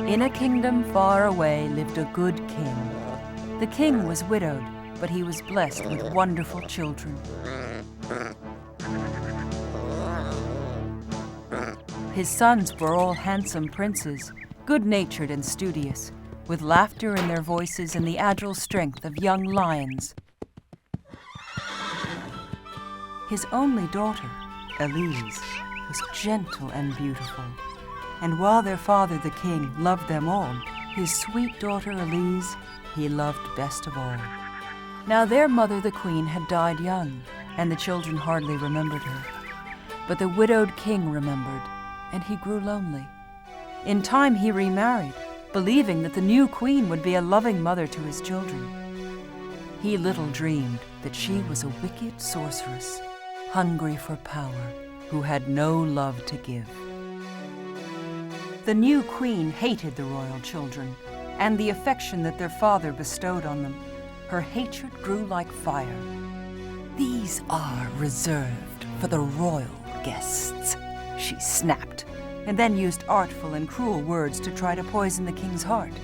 In a kingdom far away lived a good king. The king was widowed, but he was blessed with wonderful children. His sons were all handsome princes, good-natured and studious, with laughter in their voices and the agile strength of young lions. His only daughter, Elise, was gentle and beautiful. And while their father, the king, loved them all, his sweet daughter Elise he loved best of all. Now their mother, the queen, had died young, and the children hardly remembered her. But the widowed king remembered, and he grew lonely. In time he remarried, believing that the new queen would be a loving mother to his children. He little dreamed that she was a wicked sorceress, hungry for power, who had no love to give. The new queen hated the royal children and the affection that their father bestowed on them. Her hatred grew like fire. "These are reserved for the royal guests," she snapped, and then used artful and cruel words to try to poison the king's heart.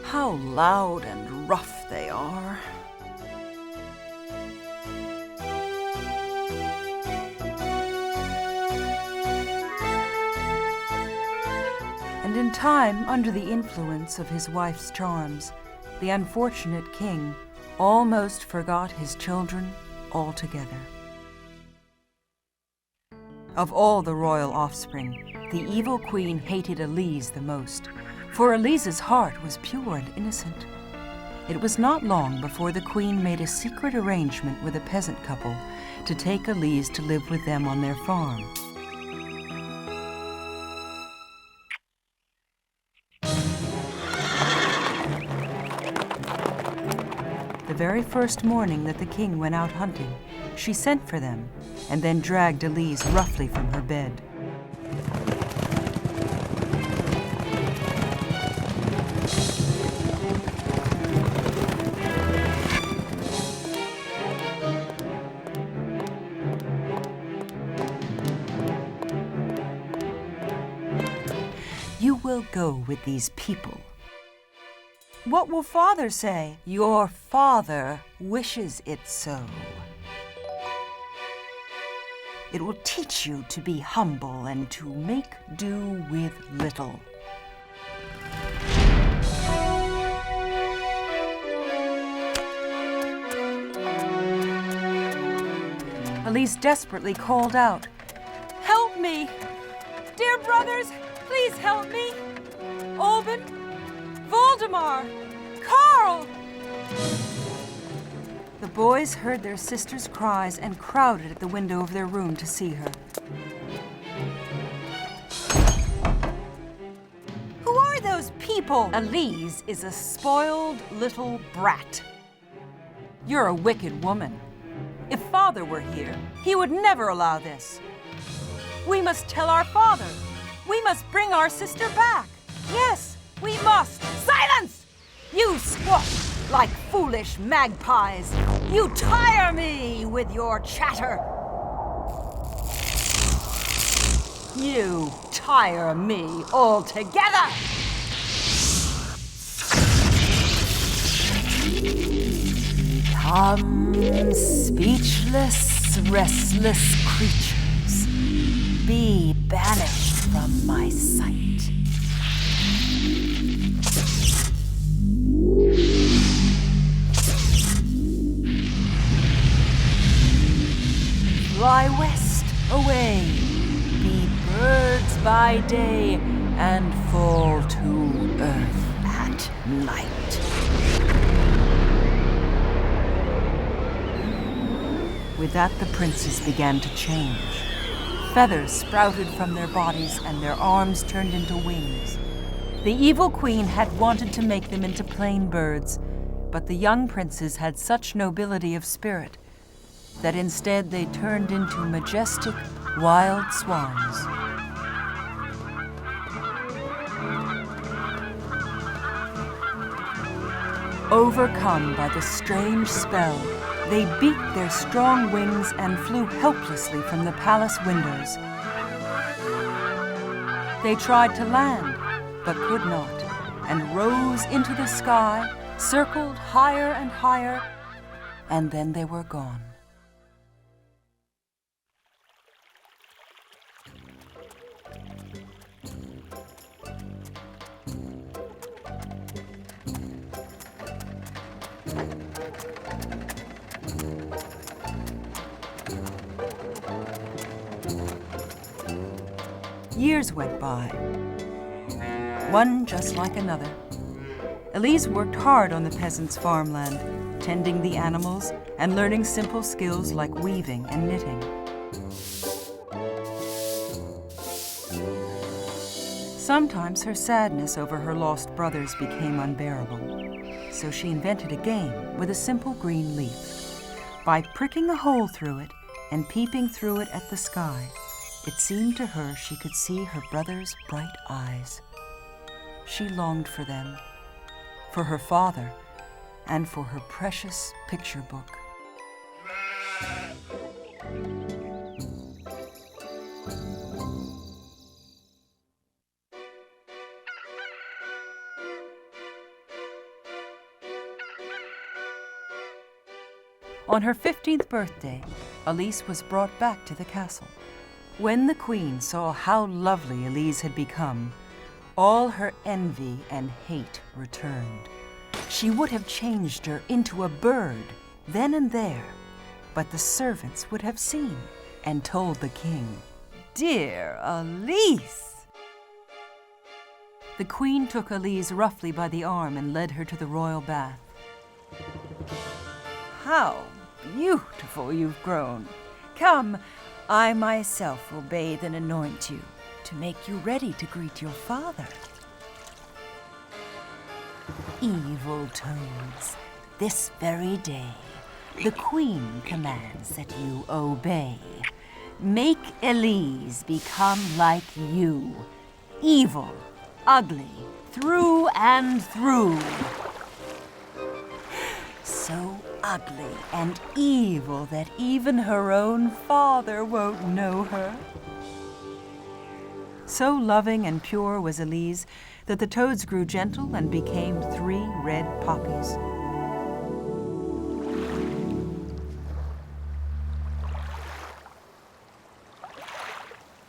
"How loud and rough they are." And in time, under the influence of his wife's charms, the unfortunate king almost forgot his children altogether. Of all the royal offspring, the evil queen hated Elise the most, for Elise's heart was pure and innocent. It was not long before the queen made a secret arrangement with a peasant couple to take Elise to live with them on their farm. The very first morning that the king went out hunting, she sent for them and then dragged Elise roughly from her bed. "You will go with these people." "What will father say?" "Your father wishes it so. It will teach you to be humble and to make do with little." Elise desperately called out, "Help me! Dear brothers, please help me! Oben! Voldemar! Carl!" The boys heard their sister's cries and crowded at the window of their room to see her. "Who are those people?" "Elise is a spoiled little brat. You're a wicked woman. If father were here, he would never allow this. We must tell our father. We must bring our sister back. Yes, we must." "Silence! You squawk like foolish magpies. You tire me with your chatter. You tire me altogether." "Come, speechless, restless creatures, be banished from my sight." "Fly west away, be birds by day, and fall to earth at night." With that, the princes began to change. Feathers sprouted from their bodies, and their arms turned into wings. The evil queen had wanted to make them into plain birds, but the young princes had such nobility of spirit that instead they turned into majestic, wild swans. Overcome by the strange spell, they beat their strong wings and flew helplessly from the palace windows. They tried to land, but could not, and rose into the sky, circled higher and higher, and then they were gone. Years went by, one just like another. Elise worked hard on the peasants' farmland, tending the animals and learning simple skills like weaving and knitting. Sometimes her sadness over her lost brothers became unbearable, so she invented a game with a simple green leaf. By pricking a hole through it and peeping through it at the sky, it seemed to her she could see her brothers' bright eyes. She longed for them, for her father, and for her precious picture book. On her 15th birthday, Elise was brought back to the castle. When the queen saw how lovely Elise had become, all her envy and hate returned. She would have changed her into a bird then and there, but the servants would have seen and told the king, "Dear Elise!" The queen took Elise roughly by the arm and led her to the royal bath. "How beautiful you've grown! Come, I myself will bathe and anoint you to make you ready to greet your father." "Evil toads, this very day, the queen commands that you obey. Make Elise become like you, evil, ugly, through and through. So ugly and evil that even her own father won't know her." So loving and pure was Elise that the toads grew gentle and became 3 red poppies.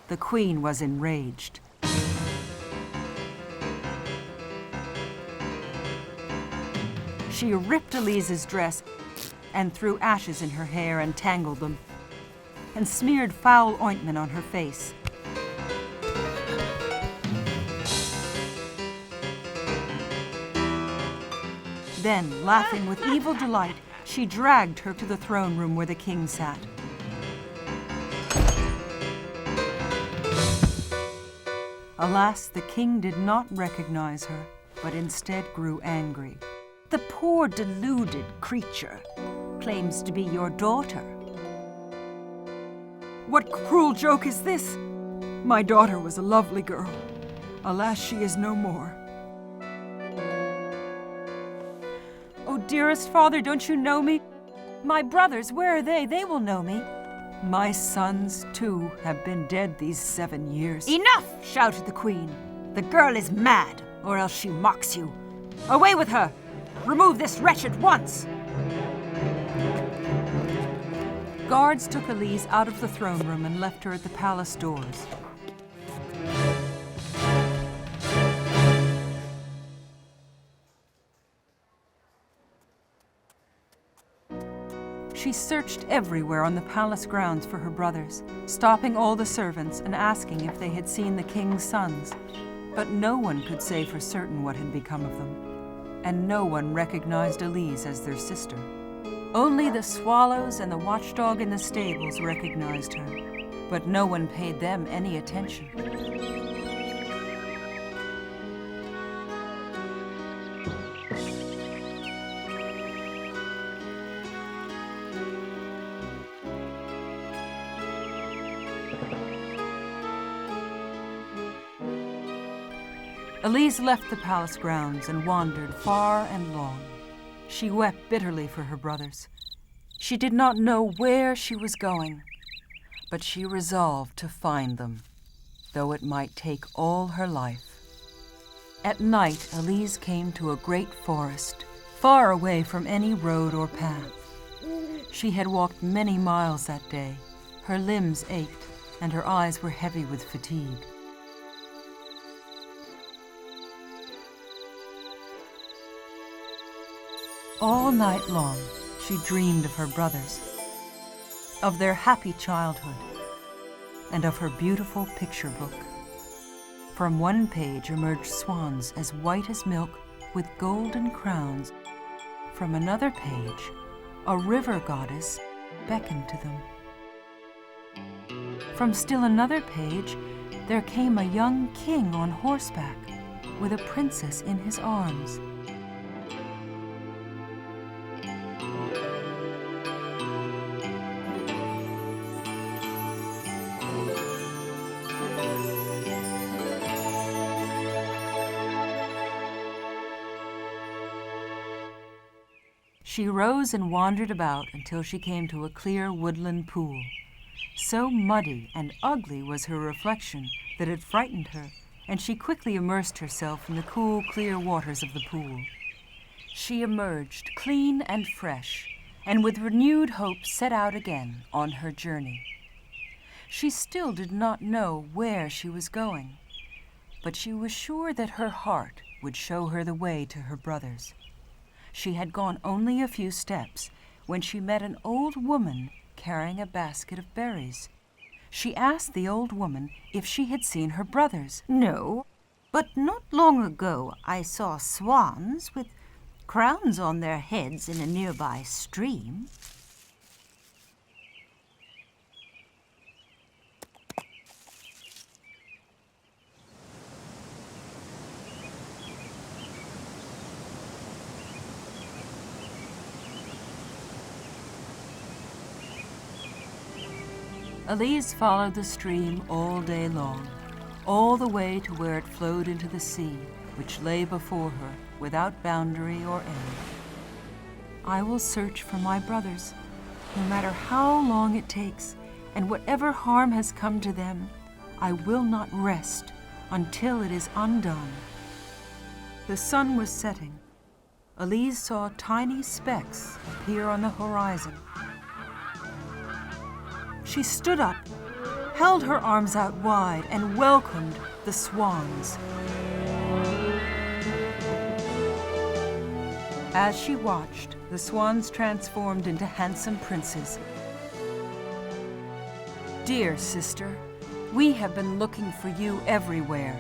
The queen was enraged. She ripped Elise's dress and threw ashes in her hair and tangled them, and smeared foul ointment on her face. Then, laughing with evil delight, she dragged her to the throne room where the king sat. Alas, the king did not recognize her, but instead grew angry. "The poor deluded creature claims to be your daughter. What cruel joke is this? My daughter was a lovely girl. Alas, she is no more." "Oh, dearest father, don't you know me? My brothers, where are they? They will know me." "My sons, too, have been dead these 7 years. "Enough!" shouted the queen. "The girl is mad, or else she mocks you. Away with her! Remove this wretch at once!" Guards took Elise out of the throne room and left her at the palace doors. She searched everywhere on the palace grounds for her brothers, stopping all the servants and asking if they had seen the king's sons. But no one could say for certain what had become of them, and no one recognized Elise as their sister. Only the swallows and the watchdog in the stables recognized her, but no one paid them any attention. Elise left the palace grounds and wandered far and long. She wept bitterly for her brothers. She did not know where she was going, but she resolved to find them, though it might take all her life. At night, Elise came to a great forest, far away from any road or path. She had walked many miles that day. Her limbs ached, and her eyes were heavy with fatigue. All night long, she dreamed of her brothers, of their happy childhood, and of her beautiful picture book. From one page emerged swans as white as milk with golden crowns. From another page, a river goddess beckoned to them. From still another page, there came a young king on horseback with a princess in his arms. She rose and wandered about until she came to a clear woodland pool. So muddy and ugly was her reflection that it frightened her, and she quickly immersed herself in the cool, clear waters of the pool. She emerged clean and fresh, and with renewed hope set out again on her journey. She still did not know where she was going, but she was sure that her heart would show her the way to her brothers. She had gone only a few steps when she met an old woman carrying a basket of berries. She asked the old woman if she had seen her brothers. No, but not long ago I saw swans with crowns on their heads in a nearby stream. Elise followed the stream all day long, all the way to where it flowed into the sea, which lay before her without boundary or end. I will search for my brothers, no matter how long it takes, and whatever harm has come to them, I will not rest until it is undone. The sun was setting. Elise saw tiny specks appear on the horizon. She stood up, held her arms out wide, and welcomed the swans. As she watched, the swans transformed into handsome princes. "Dear sister, we have been looking for you everywhere."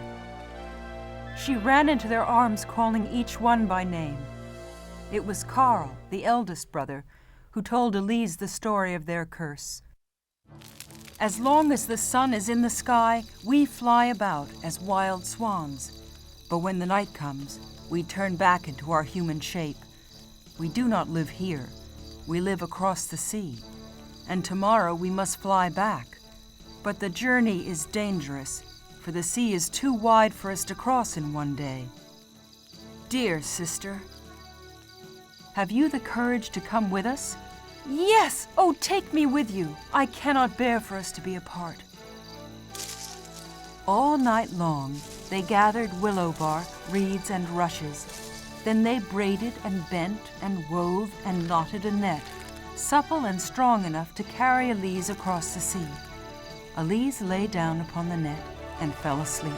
She ran into their arms, calling each one by name. It was Karl, the eldest brother, who told Elise the story of their curse. "As long as the sun is in the sky, we fly about as wild swans. But when the night comes, we turn back into our human shape. We do not live here. We live across the sea. And tomorrow we must fly back. But the journey is dangerous, for the sea is too wide for us to cross in one day. Dear sister, have you the courage to come with us?" "Yes! Oh, take me with you! I cannot bear for us to be apart." All night long, they gathered willow bark, reeds, and rushes. Then they braided and bent and wove and knotted a net, supple and strong enough to carry Elise across the sea. Elise lay down upon the net and fell asleep.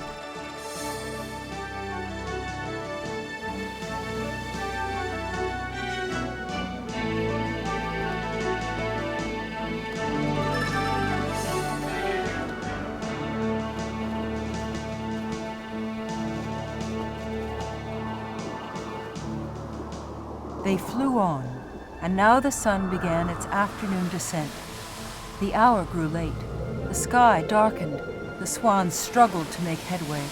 They flew on, and now the sun began its afternoon descent. The hour grew late. The sky darkened. The swans struggled to make headway.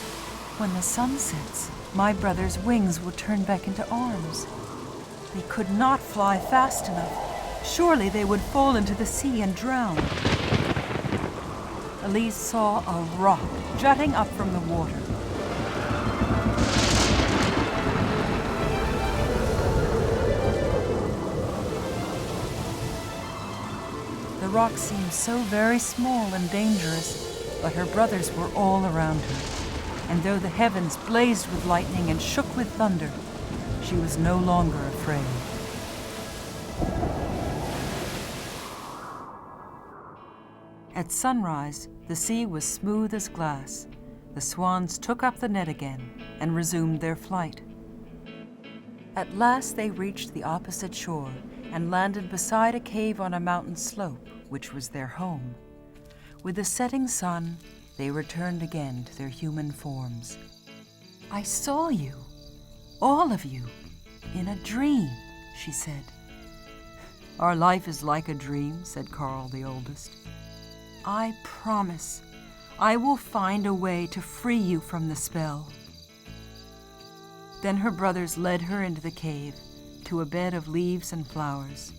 When the sun sets, my brother's wings will turn back into arms. They could not fly fast enough. Surely they would fall into the sea and drown. Elise saw a rock jutting up from the water. The rock seemed so very small and dangerous, but her brothers were all around her, and though the heavens blazed with lightning and shook with thunder, she was no longer afraid. At sunrise, the sea was smooth as glass. The swans took up the net again and resumed their flight. At last they reached the opposite shore and landed beside a cave on a mountain slope, which was their home. With the setting sun, they returned again to their human forms. "I saw you, all of you, in a dream," she said. "Our life is like a dream," said Carl, the oldest. "I promise I will find a way to free you from the spell." Then her brothers led her into the cave, to a bed of leaves and flowers.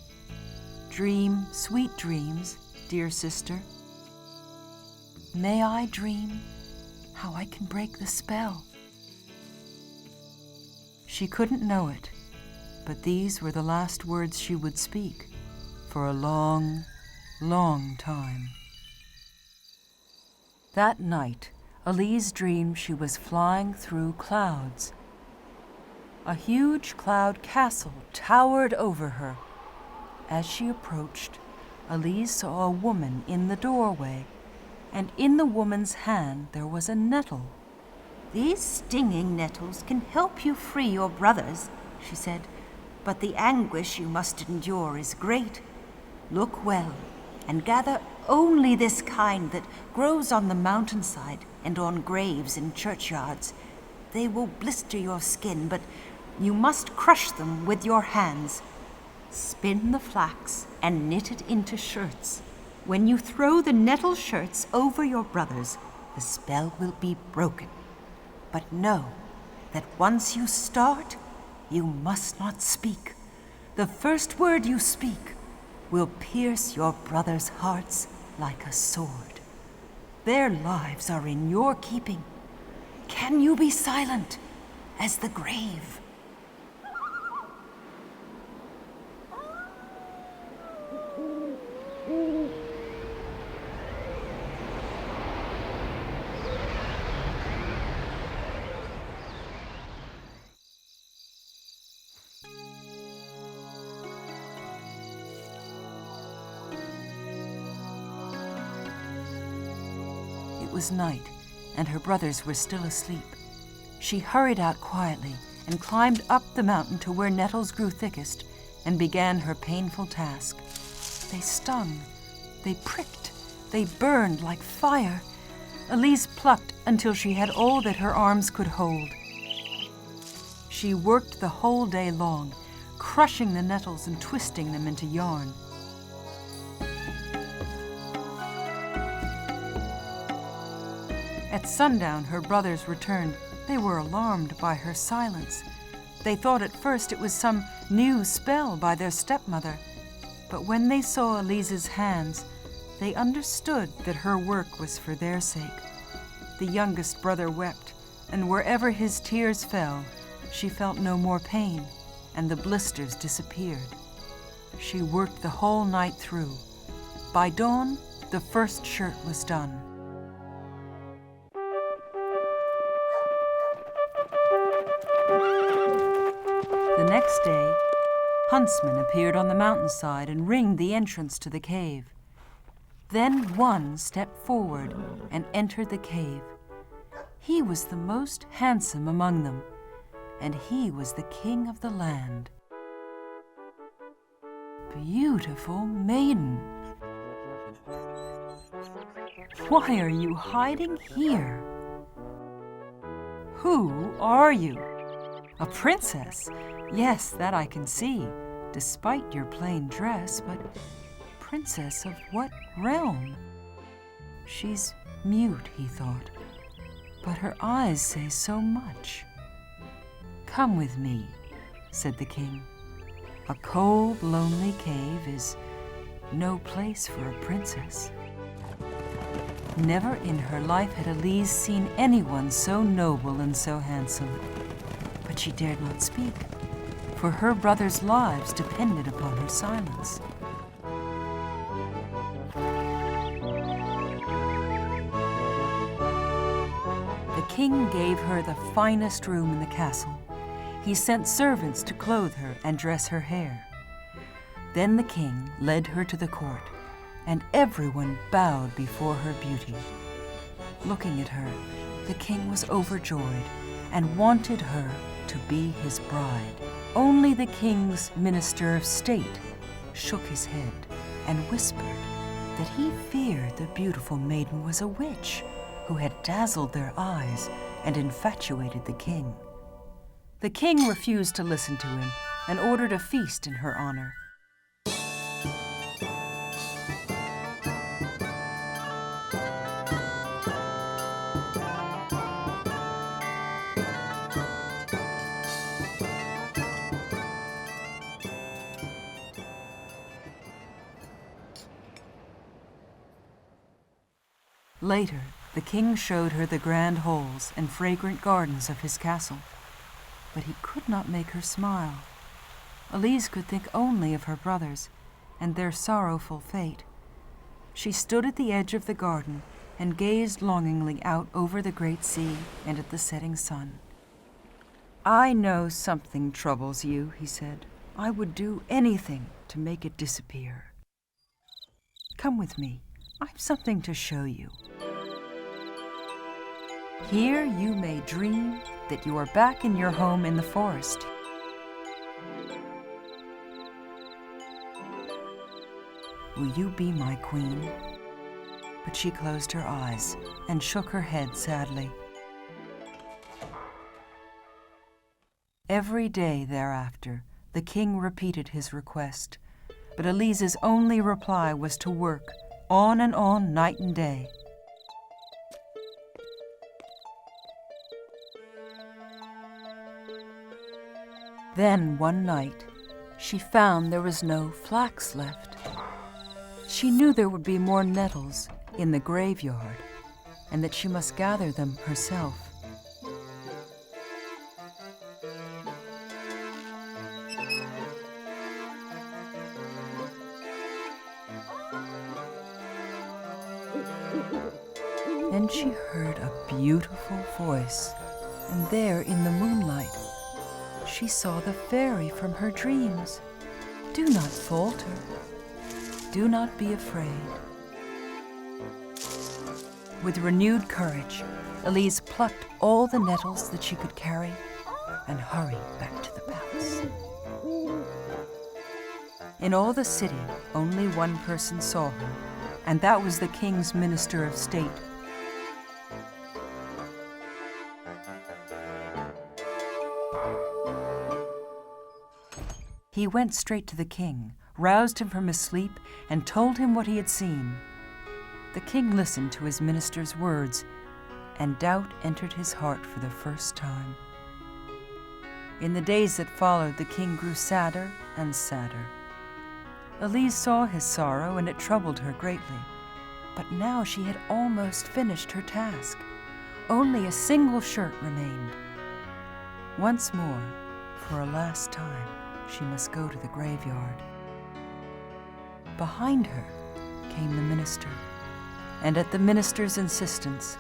"Dream sweet dreams, dear sister." "May I dream how I can break the spell?" She couldn't know it, but these were the last words she would speak for a long, long time. That night, Elise dreamed she was flying through clouds. A huge cloud castle towered over her. As she approached, Elise saw a woman in the doorway, and in the woman's hand there was a nettle. "These stinging nettles can help you free your brothers," she said, "but the anguish you must endure is great. Look well and gather only this kind that grows on the mountainside and on graves in churchyards. They will blister your skin, but you must crush them with your hands. Spin the flax and knit it into shirts. When you throw the nettle shirts over your brothers, the spell will be broken. But know that once you start, you must not speak. The first word you speak will pierce your brothers' hearts like a sword. Their lives are in your keeping. Can you be silent as the grave?" It was night, and her brothers were still asleep. She hurried out quietly and climbed up the mountain to where nettles grew thickest and began her painful task. They stung, they pricked, they burned like fire. Elise plucked until she had all that her arms could hold. She worked the whole day long, crushing the nettles and twisting them into yarn. At sundown, her brothers returned. They were alarmed by her silence. They thought at first it was some new spell by their stepmother. But when they saw Elise's hands, they understood that her work was for their sake. The youngest brother wept, and wherever his tears fell, she felt no more pain, and the blisters disappeared. She worked the whole night through. By dawn, the first shirt was done. The next day, huntsmen appeared on the mountainside and ringed the entrance to the cave. Then one stepped forward and entered the cave. He was the most handsome among them, and he was the king of the land. "Beautiful maiden, why are you hiding here? Who are you? A princess? Yes, that I can see, despite your plain dress, but princess of what realm?" She's mute, he thought, but her eyes say so much. "Come with me," said the king. "A cold, lonely cave is no place for a princess." Never in her life had Elise seen anyone so noble and so handsome. But she dared not speak, for her brothers' lives depended upon her silence. The king gave her the finest room in the castle. He sent servants to clothe her and dress her hair. Then the king led her to the court, and everyone bowed before her beauty. Looking at her, the king was overjoyed and wanted her to be his bride. Only the king's minister of state shook his head and whispered that he feared the beautiful maiden was a witch who had dazzled their eyes and infatuated the king. The king refused to listen to him and ordered a feast in her honor. Later, the king showed her the grand halls and fragrant gardens of his castle, but he could not make her smile. Elise could think only of her brothers and their sorrowful fate. She stood at the edge of the garden and gazed longingly out over the great sea and at the setting sun. "I know something troubles you," he said. "I would do anything to make it disappear. Come with me. I've something to show you. Here you may dream that you are back in your home in the forest. Will you be my queen?" But she closed her eyes and shook her head sadly. Every day thereafter, the king repeated his request, but Elise's only reply was to work on and on night and day. Then one night, she found there was no flax left. She knew there would be more nettles in the graveyard, and that she must gather them herself. Then she heard a beautiful voice, and there in the moonlight, she saw the fairy from her dreams. "Do not falter. Do not be afraid." With renewed courage, Elise plucked all the nettles that she could carry and hurried back to the palace. In all the city, only one person saw her, and that was the king's minister of state. He went straight to the king, roused him from his sleep, and told him what he had seen. The king listened to his minister's words, and doubt entered his heart for the first time. In the days that followed, the king grew sadder and sadder. Elise saw his sorrow, and it troubled her greatly. But now she had almost finished her task. Only a single shirt remained. Once more, for a last time, she must go to the graveyard. Behind her came the minister, and at the minister's insistence,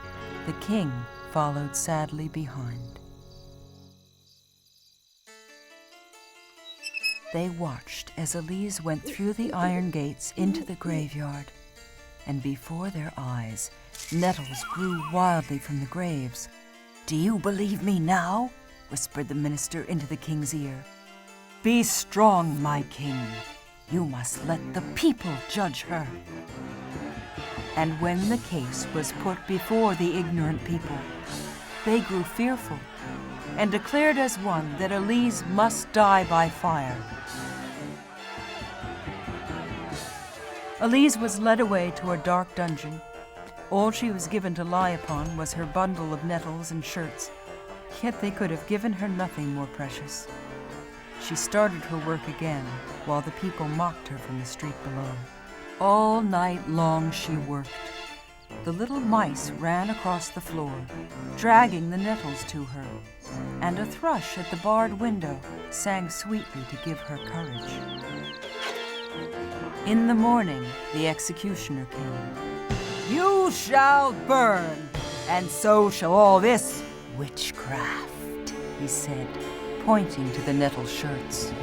the king followed sadly behind. They watched as Elise went through the iron gates into the graveyard, and before their eyes, nettles grew wildly from the graves. "Do you believe me now?" whispered the minister into the king's ear. "Be strong, my king. You must let the people judge her." And when the case was put before the ignorant people, they grew fearful and declared as one that Elise must die by fire. Elise was led away to a dark dungeon. All she was given to lie upon was her bundle of nettles and shirts, yet they could have given her nothing more precious. She started her work again, while the people mocked her from the street below. All night long she worked. The little mice ran across the floor, dragging the nettles to her, and a thrush at the barred window sang sweetly to give her courage. In the morning, the executioner came. "You shall burn, and so shall all this Witchcraft, he said, pointing to the nettle shirts.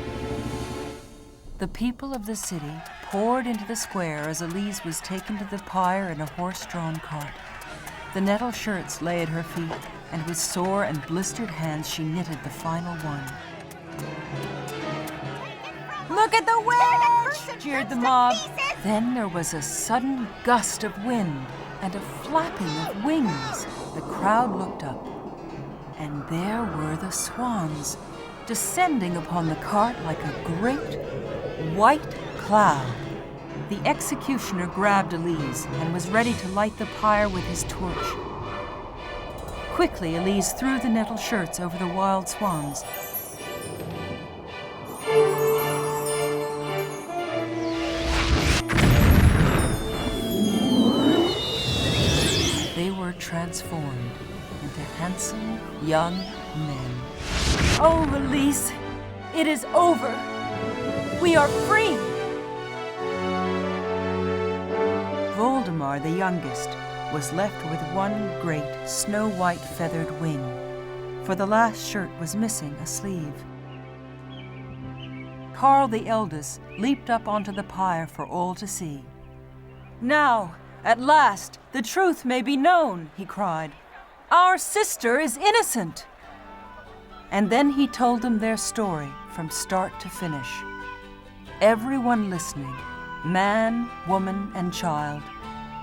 The people of the city poured into the square as Elise was taken to the pyre in a horse-drawn cart. The nettle shirts lay at her feet, and with sore and blistered hands she knitted the final one. "Look at the witch!" jeered the mob. Then there was a sudden gust of wind and a flapping of wings. The crowd looked up, and there were the swans, descending upon the cart like a great white cloud. The executioner grabbed Elise and was ready to light the pyre with his torch. Quickly, Elise threw the nettle shirts over the wild swans. They were transformed into handsome young men. "Oh, Elise, it is over. We are free!" Voldemar, the youngest, was left with one great snow-white feathered wing, for the last shirt was missing a sleeve. Carl, the eldest, leaped up onto the pyre for all to see. "Now, at last, the truth may be known," he cried. "Our sister is innocent!" And then he told them their story from start to finish. Everyone listening, man, woman, and child,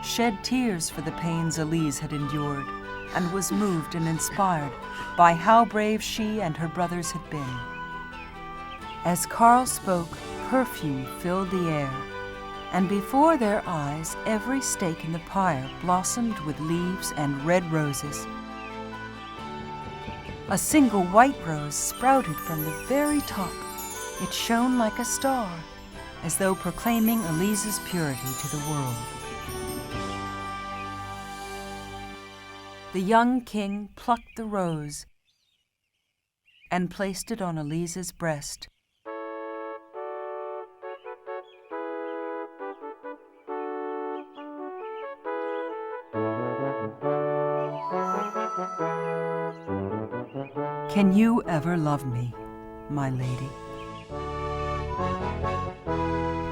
shed tears for the pains Elise had endured, and was moved and inspired by how brave she and her brothers had been. As Carl spoke, perfume filled the air, and before their eyes every stake in the pyre blossomed with leaves and red roses. A single white rose sprouted from the very top. It shone like a star, as though proclaiming Elise's purity to the world. The young king plucked the rose and placed it on Elise's breast. "Can you ever love me, my lady?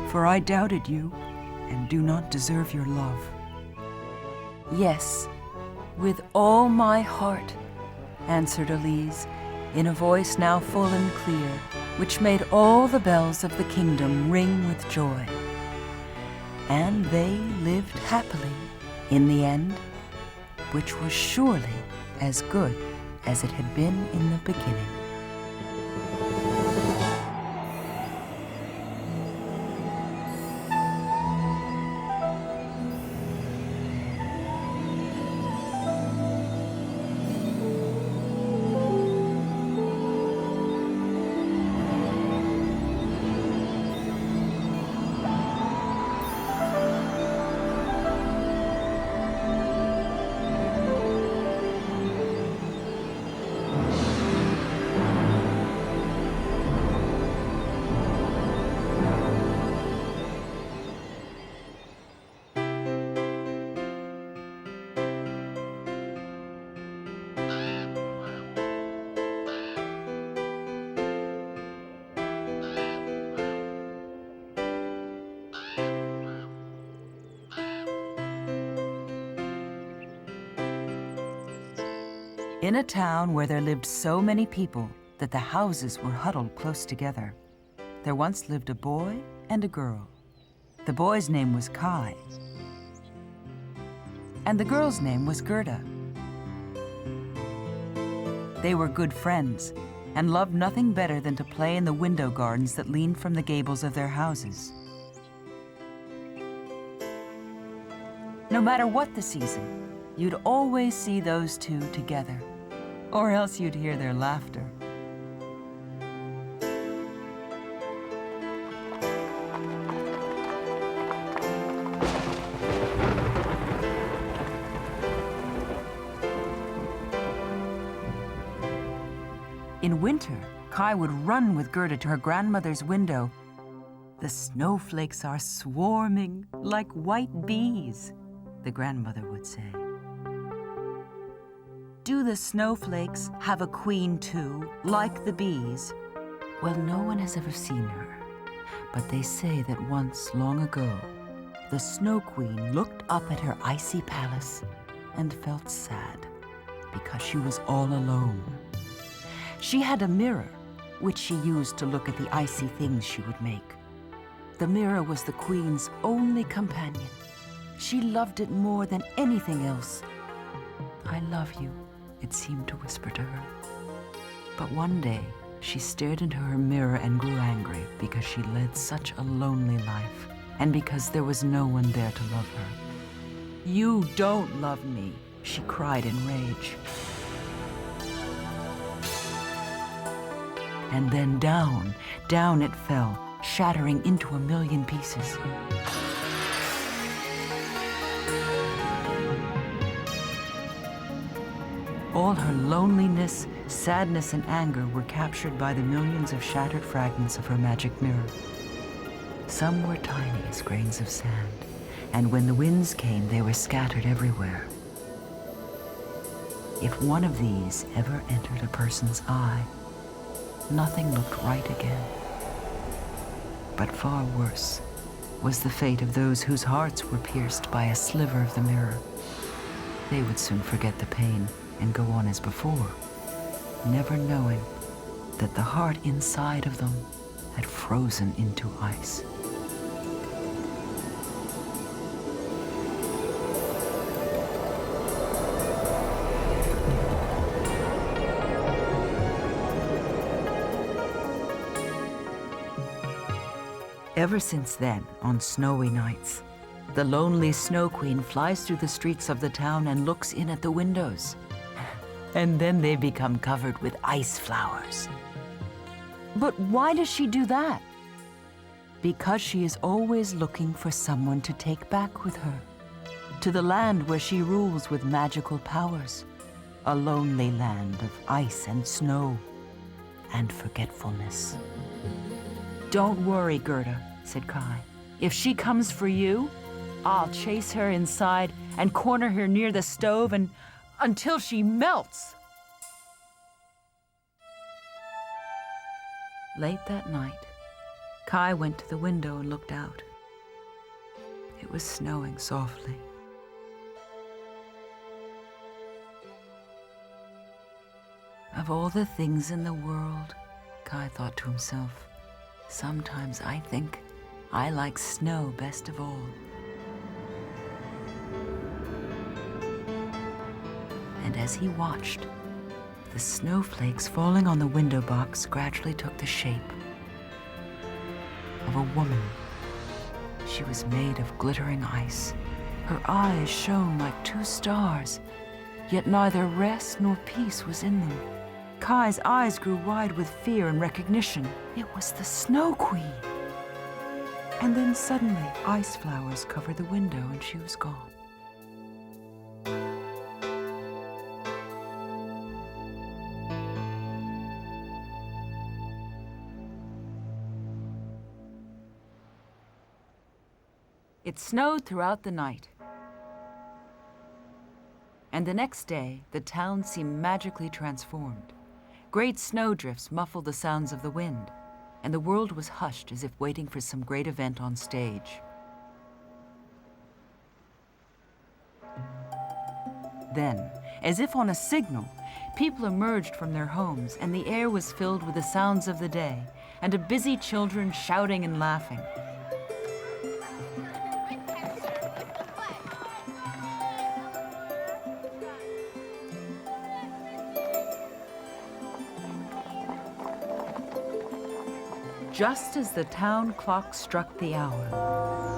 For I doubted you and do not deserve your love." "Yes, with all my heart," answered Elise, in a voice now full and clear, which made all the bells of the kingdom ring with joy. And they lived happily in the end, which was surely as good as it had been in the beginning. In a town where there lived so many people that the houses were huddled close together, there once lived a boy and a girl. The boy's name was Kai, and the girl's name was Gerda. They were good friends and loved nothing better than to play in the window gardens that leaned from the gables of their houses. No matter what the season, you'd always see those two together, or else you'd hear their laughter. In winter, Kai would run with Gerda to her grandmother's window. "The snowflakes are swarming like white bees," the grandmother would say. "Do the snowflakes have a queen too, like the bees? Well, no one has ever seen her, but they say that once, long ago, the Snow Queen looked up at her icy palace and felt sad because she was all alone. She had a mirror, which she used to look at the icy things she would make. The mirror was the Queen's only companion. She loved it more than anything else. "I love you," it seemed to whisper to her. But one day, she stared into her mirror and grew angry because she led such a lonely life and because there was no one there to love her. "You don't love me," she cried in rage. And then down it fell, shattering into a million pieces. All her loneliness, sadness, and anger were captured by the millions of shattered fragments of her magic mirror. Some were tiny as grains of sand, and when the winds came, they were scattered everywhere. If one of these ever entered a person's eye, nothing looked right again. But far worse was the fate of those whose hearts were pierced by a sliver of the mirror. They would soon forget the pain and go on as before, never knowing that the heart inside of them had frozen into ice. Ever since then, on snowy nights, the lonely Snow Queen flies through the streets of the town and looks in at the windows. And then they become covered with ice flowers. But why does she do that? Because she is always looking for someone to take back with her, to the land where she rules with magical powers, a lonely land of ice and snow and forgetfulness. "Don't worry, Gerda," said Kai. "If she comes for you, I'll chase her inside and corner her near the stove until she melts." Late that night, Kai went to the window and looked out. It was snowing softly. Of all the things in the world, Kai thought to himself, sometimes I think I like snow best of all. And as he watched, the snowflakes falling on the window box gradually took the shape of a woman. She was made of glittering ice. Her eyes shone like two stars, yet neither rest nor peace was in them. Kai's eyes grew wide with fear and recognition. It was the Snow Queen. And then suddenly, ice flowers covered the window and she was gone. It snowed throughout the night. And the next day, the town seemed magically transformed. Great snowdrifts muffled the sounds of the wind, and the world was hushed as if waiting for some great event on stage. Then, as if on a signal, people emerged from their homes, and the air was filled with the sounds of the day, and of busy children shouting and laughing. Just as the town clock struck the hour,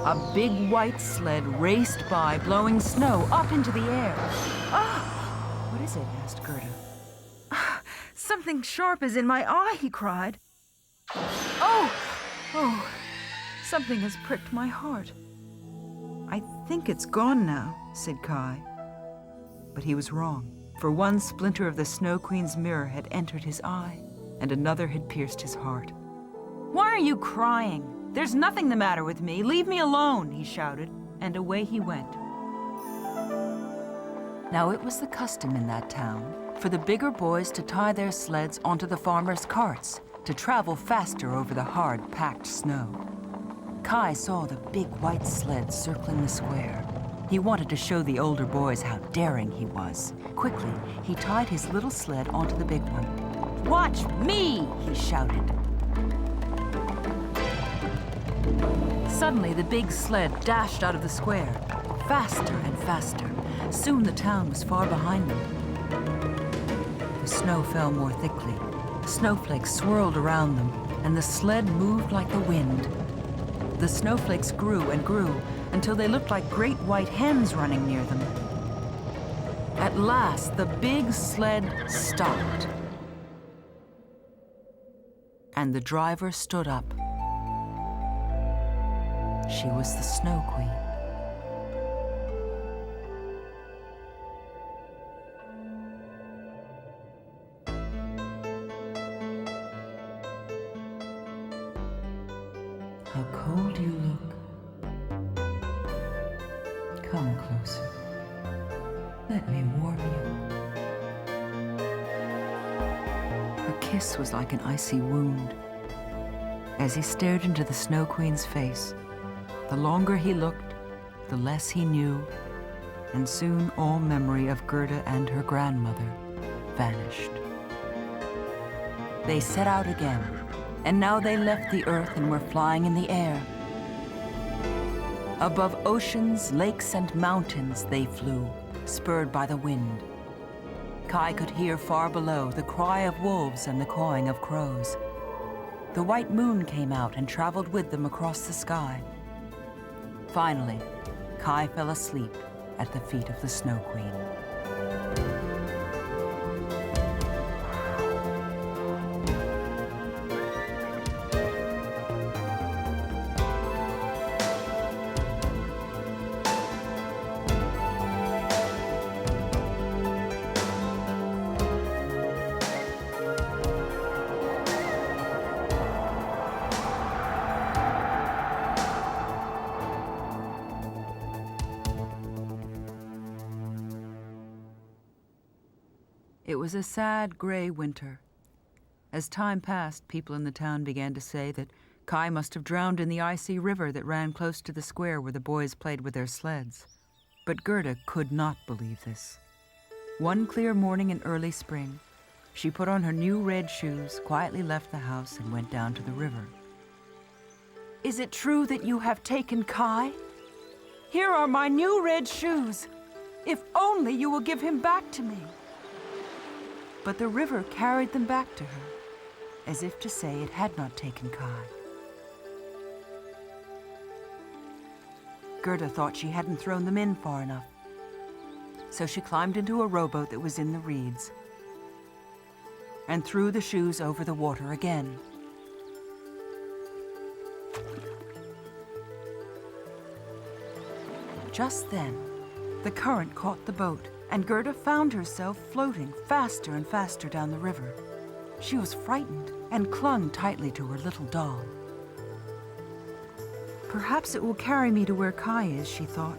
a big white sled raced by, blowing snow up into the air. "Ah! What is it?" asked Gerda. "Something sharp is in my eye," he cried. Oh, something has pricked my heart." "I think it's gone now," said Kai. But he was wrong, for one splinter of the Snow Queen's mirror had entered his eye, and another had pierced his heart. "Why are you crying? There's nothing the matter with me. Leave me alone," he shouted, and away he went. Now it was the custom in that town for the bigger boys to tie their sleds onto the farmers' carts to travel faster over the hard, packed snow. Kai saw the big white sled circling the square. He wanted to show the older boys how daring he was. Quickly, he tied his little sled onto the big one. "Watch me!" he shouted. Suddenly, the big sled dashed out of the square, faster and faster. Soon the town was far behind them. The snow fell more thickly. Snowflakes swirled around them, and the sled moved like the wind. The snowflakes grew and grew until they looked like great white hens running near them. At last, the big sled stopped. And the driver stood up. She was the Snow Queen. How cold you look. Come closer. Let me warm you. Her kiss was like an icy wound. As he stared into the Snow Queen's face, the longer he looked, the less he knew, and soon all memory of Gerda and her grandmother vanished. They set out again, and now they left the earth and were flying in the air. Above oceans, lakes, and mountains they flew, spurred by the wind. Kai could hear far below the cry of wolves and the cawing of crows. The white moon came out and traveled with them across the sky. Finally, Kai fell asleep at the feet of the Snow Queen. It was a sad, gray winter. As time passed, people in the town began to say that Kai must have drowned in the icy river that ran close to the square where the boys played with their sleds. But Gerda could not believe this. One clear morning in early spring, she put on her new red shoes, quietly left the house, and went down to the river. "Is it true that you have taken Kai? Here are my new red shoes. If only you will give him back to me." But the river carried them back to her, as if to say it had not taken Kai. Gerda thought she hadn't thrown them in far enough, so she climbed into a rowboat that was in the reeds and threw the shoes over the water again. Just then, the current caught the boat, and Gerda found herself floating faster and faster down the river. She was frightened and clung tightly to her little doll. "Perhaps it will carry me to where Kai is," she thought.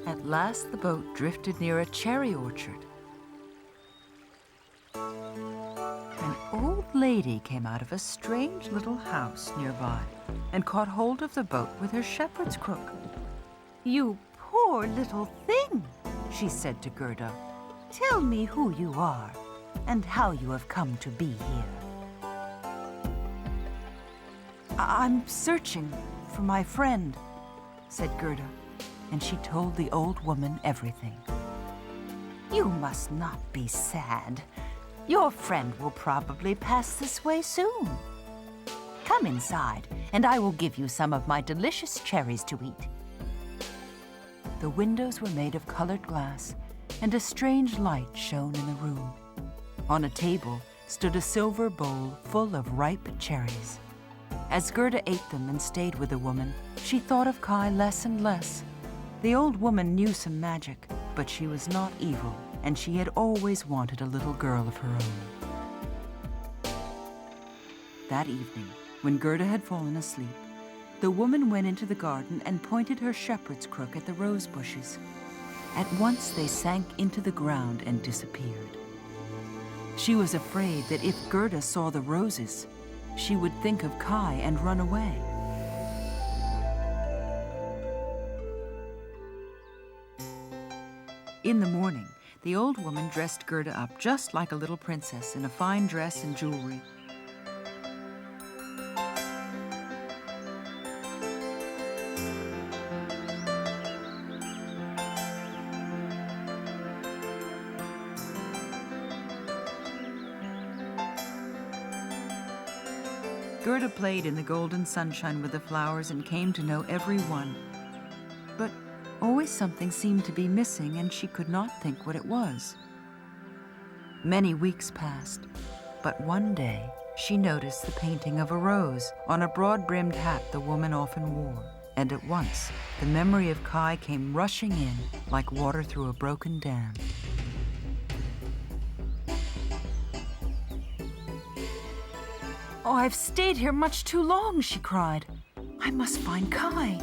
At last, the boat drifted near a cherry orchard. An old lady came out of a strange little house nearby and caught hold of the boat with her shepherd's crook. "You poor little thing," she said to Gerda. "Tell me who you are and how you have come to be here." "I'm searching for my friend," said Gerda, and she told the old woman everything. "You must not be sad. Your friend will probably pass this way soon. Come inside, and I will give you some of my delicious cherries to eat." The windows were made of colored glass, and a strange light shone in the room. On a table stood a silver bowl full of ripe cherries. As Gerda ate them and stayed with the woman, she thought of Kai less and less. The old woman knew some magic, but she was not evil, and she had always wanted a little girl of her own. That evening, when Gerda had fallen asleep, the woman went into the garden and pointed her shepherd's crook at the rose bushes. At once they sank into the ground and disappeared. She was afraid that if Gerda saw the roses, she would think of Kai and run away. In the morning, the old woman dressed Gerda up just like a little princess in a fine dress and jewelry. Gerda played in the golden sunshine with the flowers and came to know every one. But always something seemed to be missing, and she could not think what it was. Many weeks passed, but one day she noticed the painting of a rose on a broad-brimmed hat the woman often wore, and at once the memory of Kai came rushing in like water through a broken dam. "Oh, I've stayed here much too long," she cried. "I must find Kai."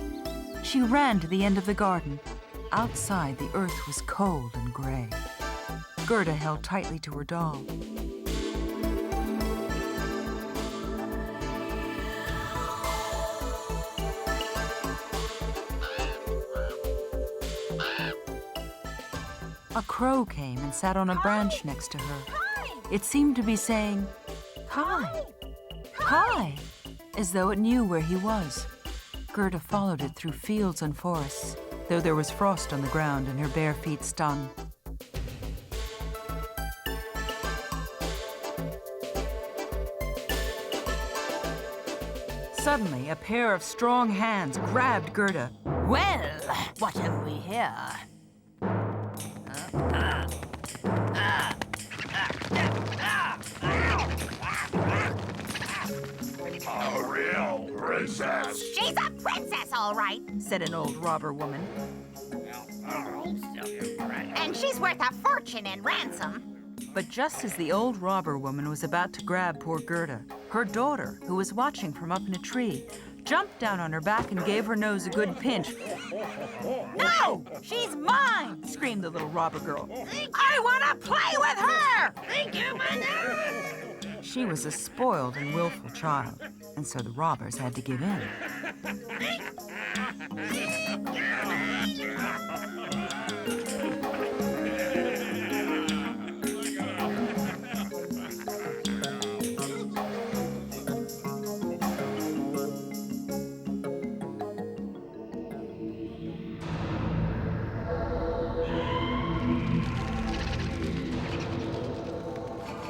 She ran to the end of the garden. Outside, the earth was cold and gray. Gerda held tightly to her doll. A crow came and sat on a branch next to her. It seemed to be saying, "Kai! Kai!" as though it knew where he was. Gerda followed it through fields and forests, though there was frost on the ground and her bare feet stung. Suddenly, a pair of strong hands grabbed Gerda. Well, what have we here? A real princess. She's a princess, all right. Said an old robber woman. And she's worth a fortune in ransom. But just as the old robber woman was about to grab poor Gerda, her daughter, who was watching from up in a tree, jumped down on her back and gave her nose a good pinch. "No! She's mine!" screamed the little robber girl. "I want to play with her!" Thank you, Mother. She was a spoiled and willful child, and so the robbers had to give in.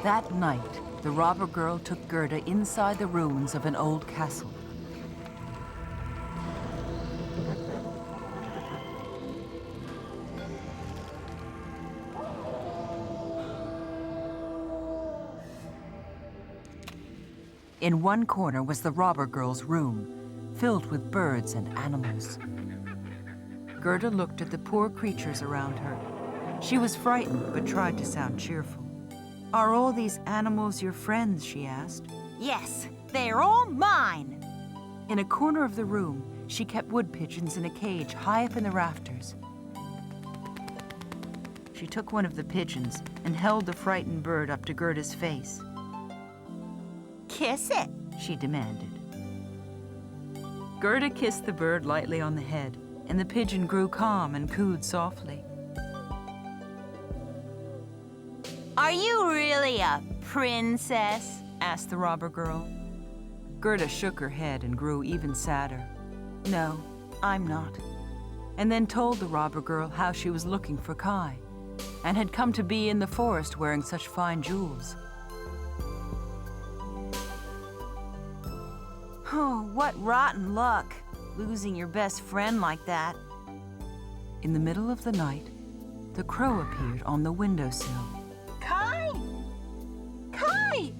That night, the robber girl took Gerda inside the ruins of an old castle. In one corner was the robber girl's room, filled with birds and animals. Gerda looked at the poor creatures around her. She was frightened, but tried to sound cheerful. "Are all these animals your friends?" she asked. Yes, they're all mine. In a corner of the room, she kept wood pigeons in a cage high up in the rafters. She took one of the pigeons and held the frightened bird up to Gerda's face. Kiss it, she demanded. Gerda kissed the bird lightly on the head, and the pigeon grew calm and cooed softly. Are you really a princess? Asked the robber girl. Gerda shook her head and grew even sadder. "No, I'm not." And then told the robber girl how she was looking for Kai and had come to be in the forest wearing such fine jewels. Oh, what rotten luck, losing your best friend like that. In the middle of the night, the crow appeared on the windowsill. Kai! Kai!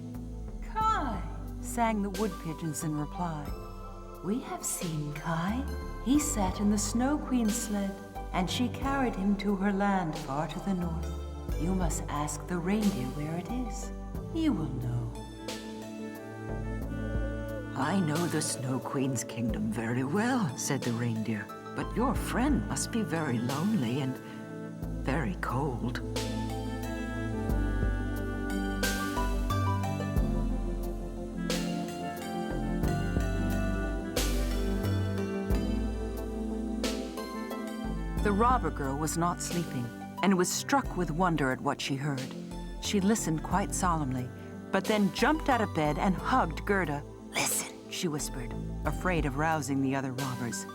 "Kai!" sang the wood pigeons in reply. "We have seen Kai. He sat in the Snow Queen's sled, and she carried him to her land far to the north. You must ask the reindeer where it is. You will know." I know the Snow Queen's kingdom very well, said the reindeer. But your friend must be very lonely and very cold. The robber girl was not sleeping and was struck with wonder at what she heard. She listened quite solemnly, but then jumped out of bed and hugged Gerda. Listen, She whispered, afraid of rousing the other robbers.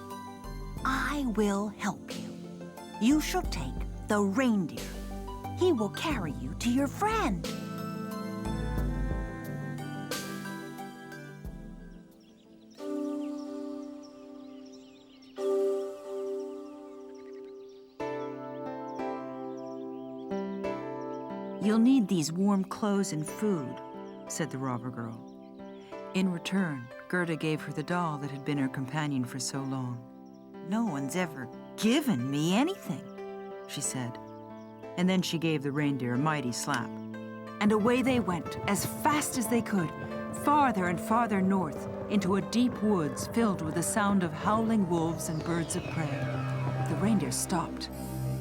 I will help you. You shall take the reindeer. He will carry you to your friend. You'll need these warm clothes and food, said the robber girl. In return, Gerda gave her the doll that had been her companion for so long. No one's ever given me anything, she said. And then she gave the reindeer a mighty slap. And away they went, as fast as they could, farther and farther north, into a deep woods filled with the sound of howling wolves and birds of prey. The reindeer stopped,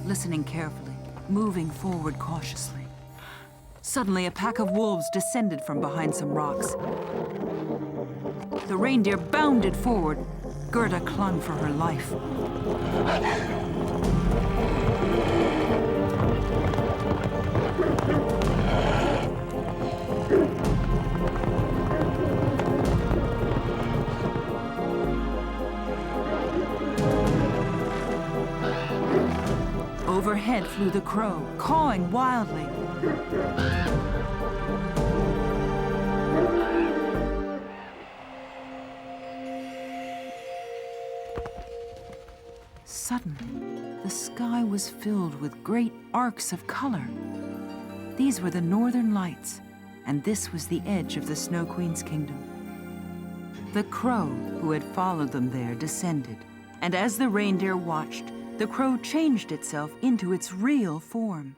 listening carefully, moving forward cautiously. Suddenly, a pack of wolves descended from behind some rocks. The reindeer bounded forward. Gerda clung for her life. Overhead flew the crow, cawing wildly. Suddenly, the sky was filled with great arcs of color. These were the northern lights, and this was the edge of the Snow Queen's kingdom. The crow who had followed them there descended, and as the reindeer watched, the crow changed itself into its real form.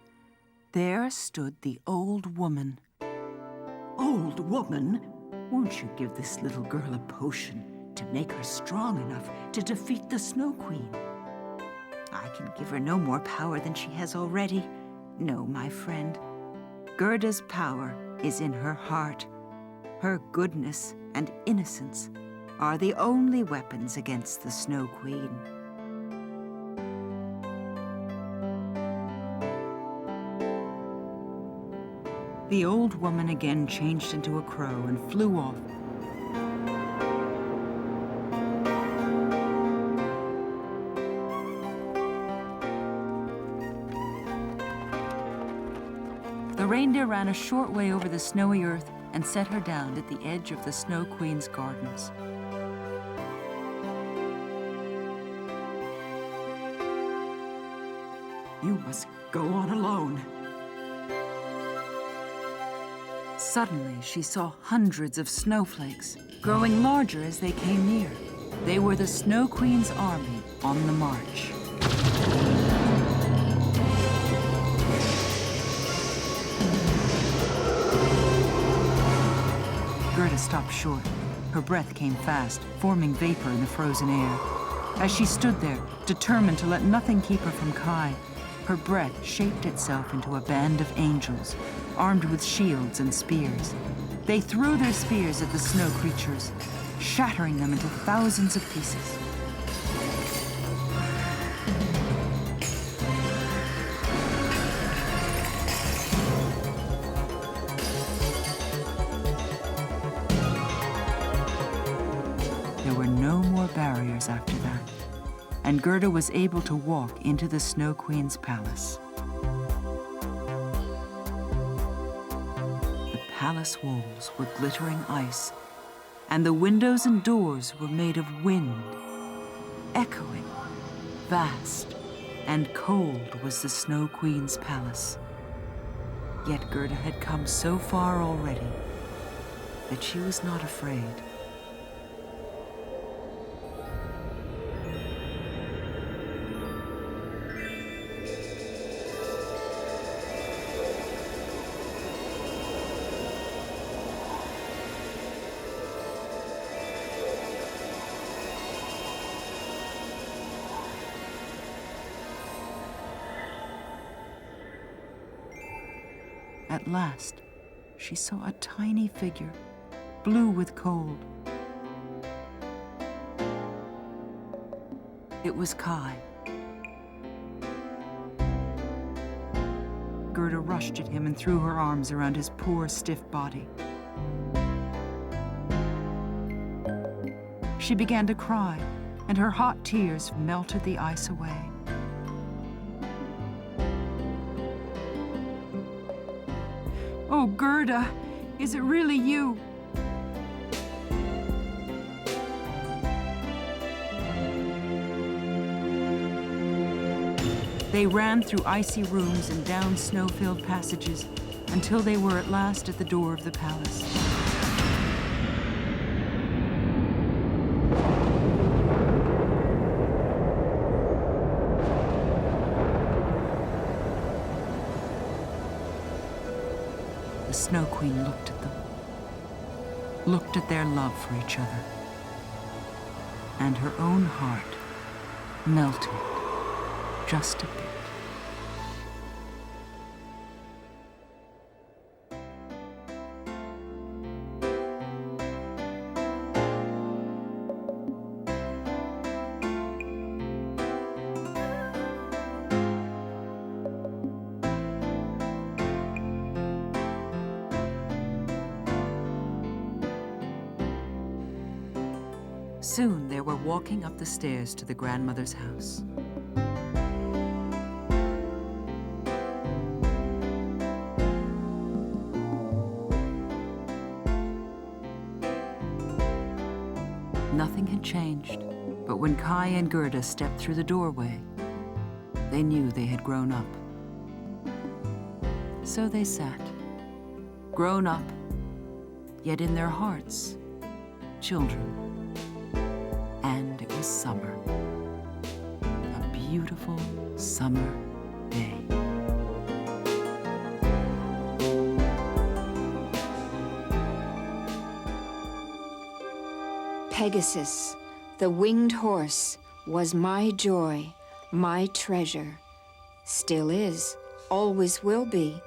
There stood the old woman. Old woman, won't you give this little girl a potion to make her strong enough to defeat the Snow Queen? I can give her no more power than she has already. No, my friend. Gerda's power is in her heart. Her goodness and innocence are the only weapons against the Snow Queen. The old woman again changed into a crow and flew off. The reindeer ran a short way over the snowy earth and set her down at the edge of the Snow Queen's gardens. You must go on alone. Suddenly, she saw hundreds of snowflakes, growing larger as they came near. They were the Snow Queen's army on the march. Gerda stopped short. Her breath came fast, forming vapor in the frozen air. As she stood there, determined to let nothing keep her from Kai, her breath shaped itself into a band of angels, armed with shields and spears. They threw their spears at the snow creatures, shattering them into thousands of pieces. There were no more barriers after that, and Gerda was able to walk into the Snow Queen's palace. The palace walls were glittering ice, and the windows and doors were made of wind. Echoing, vast, and cold was the Snow Queen's palace. Yet Gerda had come so far already that she was not afraid. At last, she saw a tiny figure, blue with cold. It was Kai. Gerda rushed at him and threw her arms around his poor, stiff body. She began to cry, and her hot tears melted the ice away. "Oh, Gerda, is it really you?" They ran through icy rooms and down snow-filled passages until they were at last at the door of the palace. The Snow Queen looked at them, looked at their love for each other, and her own heart melted just a bit. Soon they were walking up the stairs to the grandmother's house. Nothing had changed, but when Kai and Gerda stepped through the doorway, they knew they had grown up. So they sat, grown up, yet in their hearts, children. And it was summer, a beautiful summer day. Pegasus, the winged horse, was my joy, my treasure. Still is, always will be.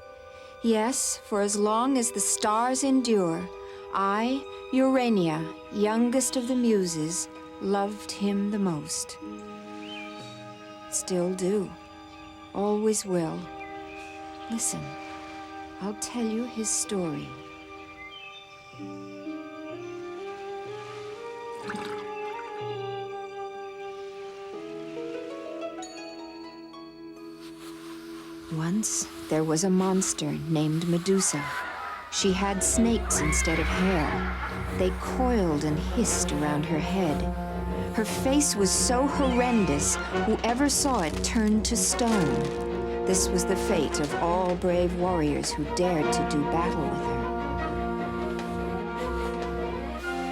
Yes, for as long as the stars endure, I, Urania, youngest of the Muses, loved him the most. Still do, always will. Listen, I'll tell you his story. Once, there was a monster named Medusa. She had snakes instead of hair. They coiled and hissed around her head. Her face was so horrendous, whoever saw it turned to stone. This was the fate of all brave warriors who dared to do battle with her.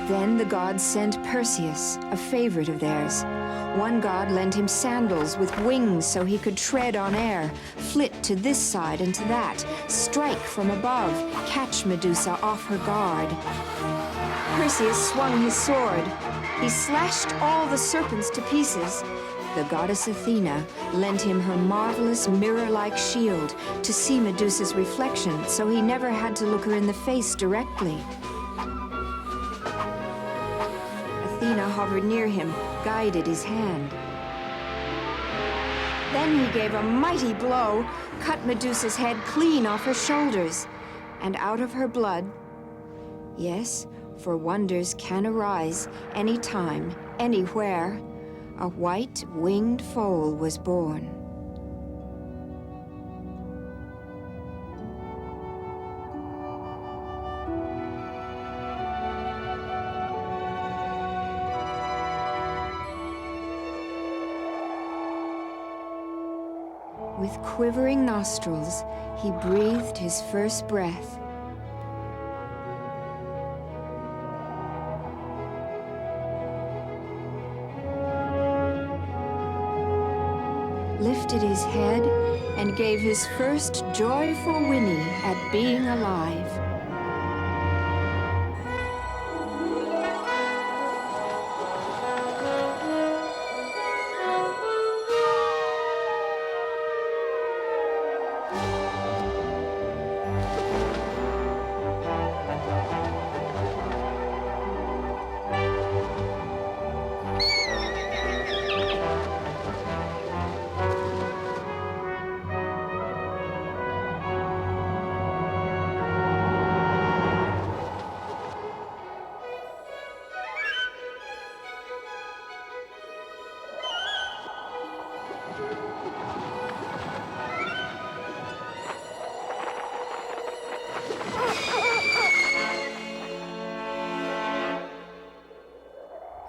Then the gods sent Perseus, a favorite of theirs. One god lent him sandals with wings so he could tread on air, flit to this side and to that, strike from above, catch Medusa off her guard. Perseus swung his sword. He slashed all the serpents to pieces. The goddess Athena lent him her marvelous mirror-like shield to see Medusa's reflection, so he never had to look her in the face directly. Athena hovered near him, guided his hand. Then he gave a mighty blow, cut Medusa's head clean off her shoulders, and out of her blood, yes, for wonders can arise anytime, anywhere, a white winged foal was born. With quivering nostrils, he breathed his first breath. Lifted his head and gave his first joyful whinny at being alive.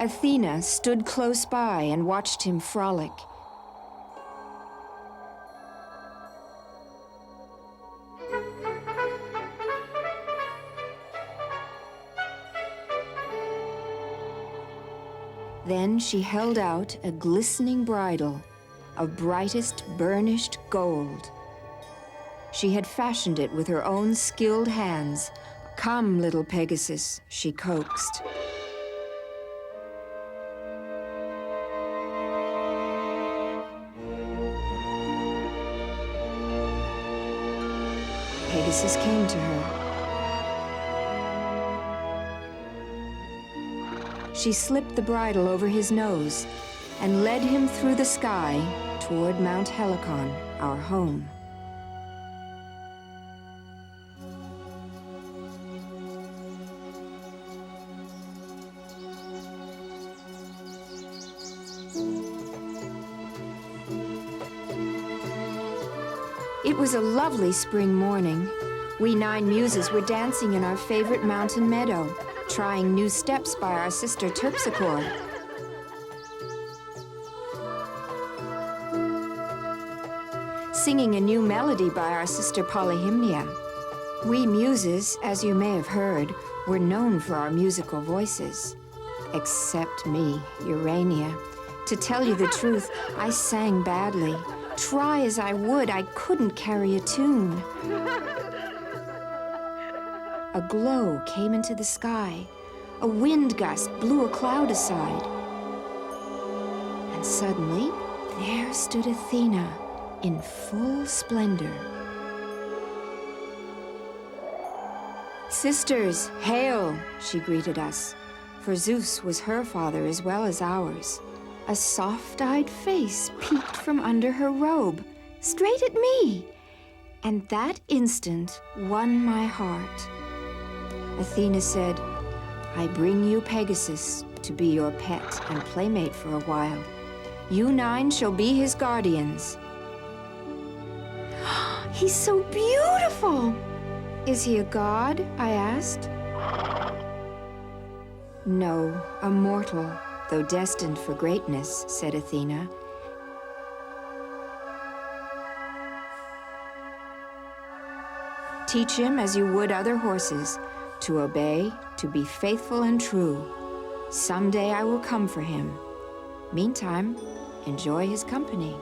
Athena stood close by and watched him frolic. Then she held out a glistening bridle of brightest burnished gold. She had fashioned it with her own skilled hands. "Come, little Pegasus," she coaxed. Pegasus came to her. She slipped the bridle over his nose and led him through the sky toward Mount Helicon, our home. It was a lovely spring morning. We 9 muses were dancing in our favorite mountain meadow, trying new steps by our sister Terpsichore. Singing a new melody by our sister Polyhymnia. We muses, as you may have heard, were known for our musical voices. Except me, Urania. To tell you the truth, I sang badly. Try as I would, I couldn't carry a tune. A glow came into the sky. A wind gust blew a cloud aside. And suddenly, there stood Athena in full splendor. "Sisters, hail," she greeted us, for Zeus was her father as well as ours. A soft-eyed face peeked from under her robe, straight at me, and that instant won my heart. Athena said, "I bring you Pegasus to be your pet and playmate for a while. You 9 shall be his guardians." "He's so beautiful!" "Is he a god?" I asked. "No, a mortal, though destined for greatness," said Athena. "Teach him as you would other horses, to obey, to be faithful and true. Someday I will come for him. Meantime, enjoy his company."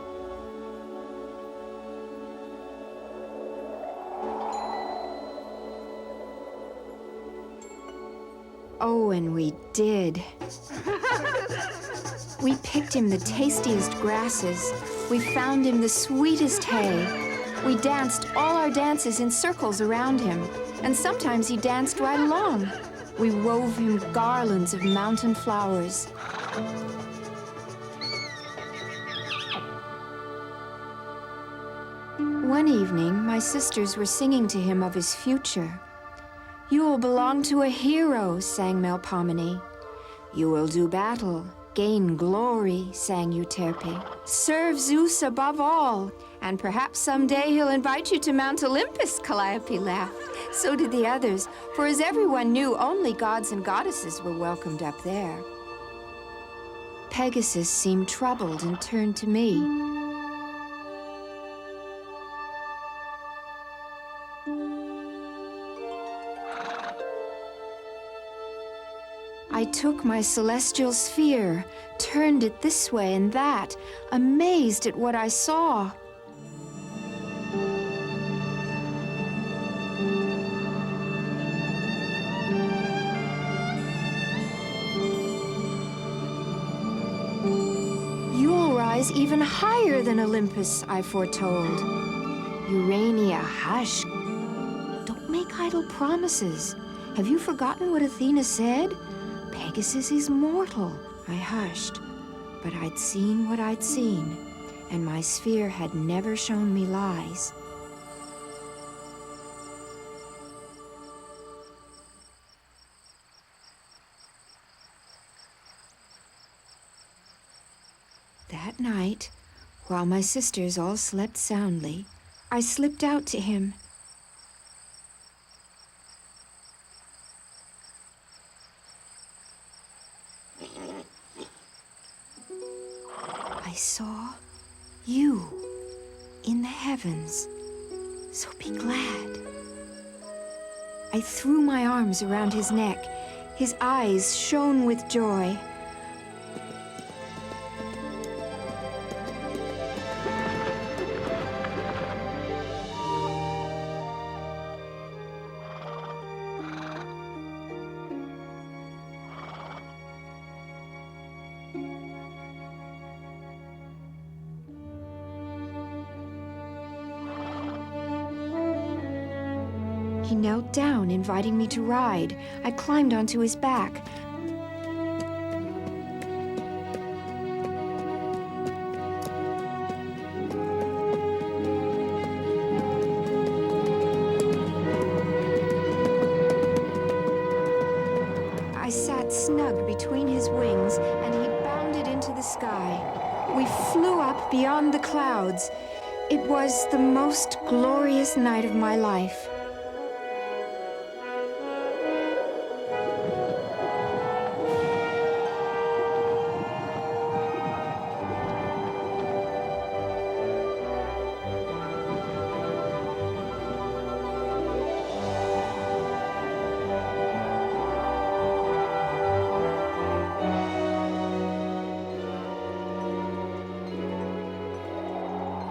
Oh, and we did. We picked him the tastiest grasses. We found him the sweetest hay. We danced all our dances in circles around him, and sometimes he danced right along. We wove him garlands of mountain flowers. One evening, my sisters were singing to him of his future. "You will belong to a hero," sang Melpomene. "You will do battle, gain glory," sang Euterpe. "Serve Zeus above all, and perhaps someday he'll invite you to Mount Olympus," Calliope laughed. So did the others, for as everyone knew, only gods and goddesses were welcomed up there. Pegasus seemed troubled and turned to me. I took my celestial sphere, turned it this way and that, amazed at what I saw. You'll rise even higher than Olympus, I foretold. Urania, hush. Don't make idle promises. Have you forgotten what Athena said? Pegasus is mortal. I hushed, but I'd seen what I'd seen, and my sphere had never shown me lies. That night, while my sisters all slept soundly, I slipped out to him. in the heavens. So be glad. I threw my arms around his neck. His eyes shone with joy. He knelt down, inviting me to ride. I climbed onto his back. I sat snug between his wings, and he bounded into the sky. We flew up beyond the clouds. It was the most glorious night of my life.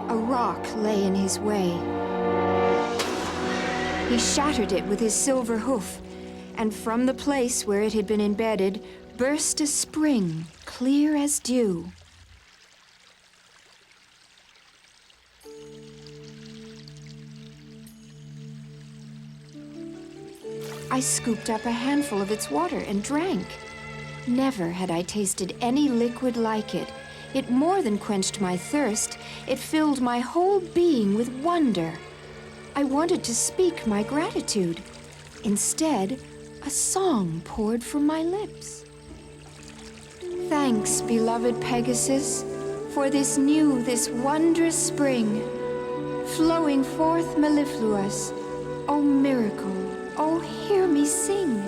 A rock lay in his way. He shattered it with his silver hoof, and from the place where it had been embedded burst a spring, clear as dew. I scooped up a handful of its water and drank. Never had I tasted any liquid like it. It more than quenched my thirst. It filled my whole being with wonder. I wanted to speak my gratitude. Instead, a song poured from my lips. Thanks, beloved Pegasus, for this new, this wondrous spring, flowing forth mellifluous. O miracle, oh, hear me sing.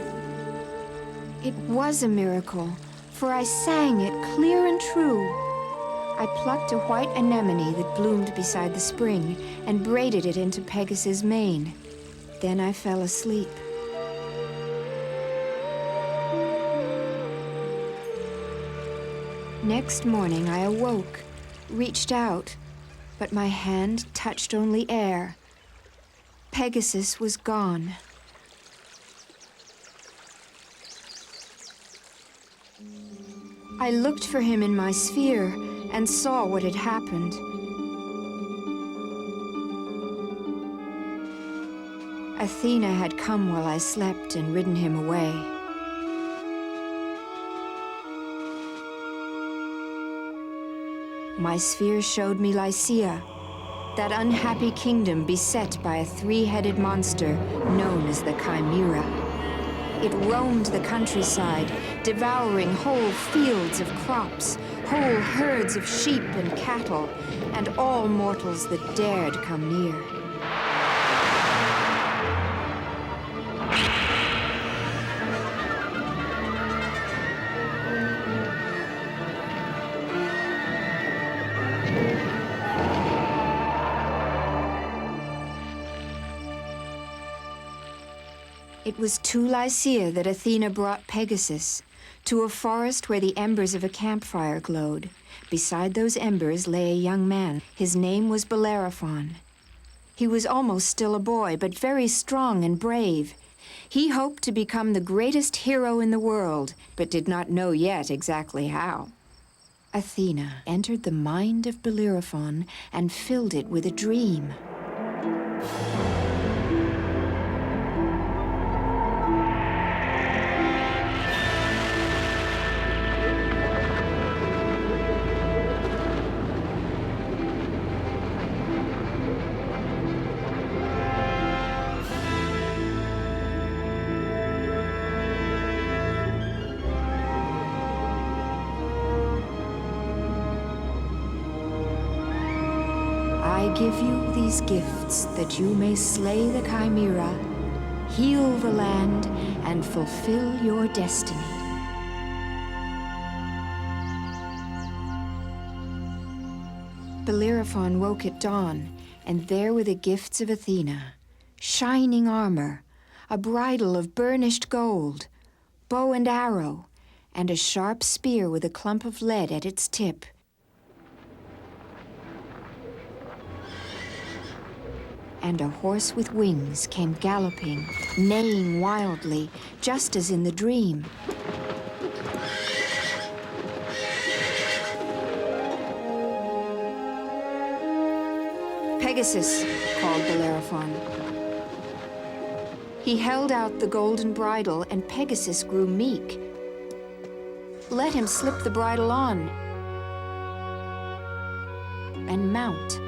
It was a miracle, for I sang it clear and true. I plucked a white anemone that bloomed beside the spring and braided it into Pegasus' mane. Then I fell asleep. Next morning I awoke, reached out, but my hand touched only air. Pegasus was gone. I looked for him in my sphere and saw what had happened. Athena had come while I slept and ridden him away. My sphere showed me Lycia, that unhappy kingdom beset by a three-headed monster known as the Chimera. It roamed the countryside, devouring whole fields of crops, whole herds of sheep and cattle, and all mortals that dared come near. It was to Lycia that Athena brought Pegasus, to a forest where the embers of a campfire glowed. Beside those embers lay a young man. His name was Bellerophon. He was almost still a boy, but very strong and brave. He hoped to become the greatest hero in the world, but did not know yet exactly how. Athena entered the mind of Bellerophon and filled it with a dream. I give you these gifts that you may slay the Chimera, heal the land, and fulfill your destiny. Bellerophon woke at dawn. And there were the gifts of Athena, shining armor, a bridle of burnished gold, bow and arrow, and a sharp spear with a clump of lead at its tip. And a horse with wings came galloping, neighing wildly, just as in the dream. Pegasus, called Bellerophon. He held out the golden bridle, and Pegasus grew meek. Let him slip the bridle on and mount.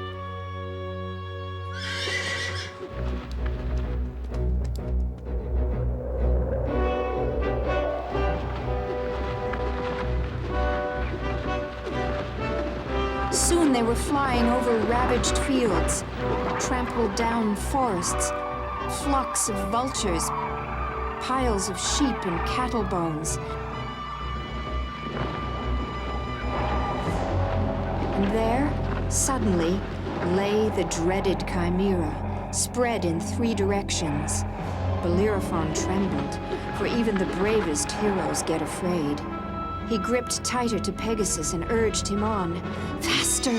Soon they were flying over ravaged fields, trampled down forests, flocks of vultures, piles of sheep and cattle bones. And there, suddenly, lay the dreaded Chimera, spread in 3 directions. Bellerophon trembled, for even the bravest heroes get afraid. He gripped tighter to Pegasus and urged him on. Faster!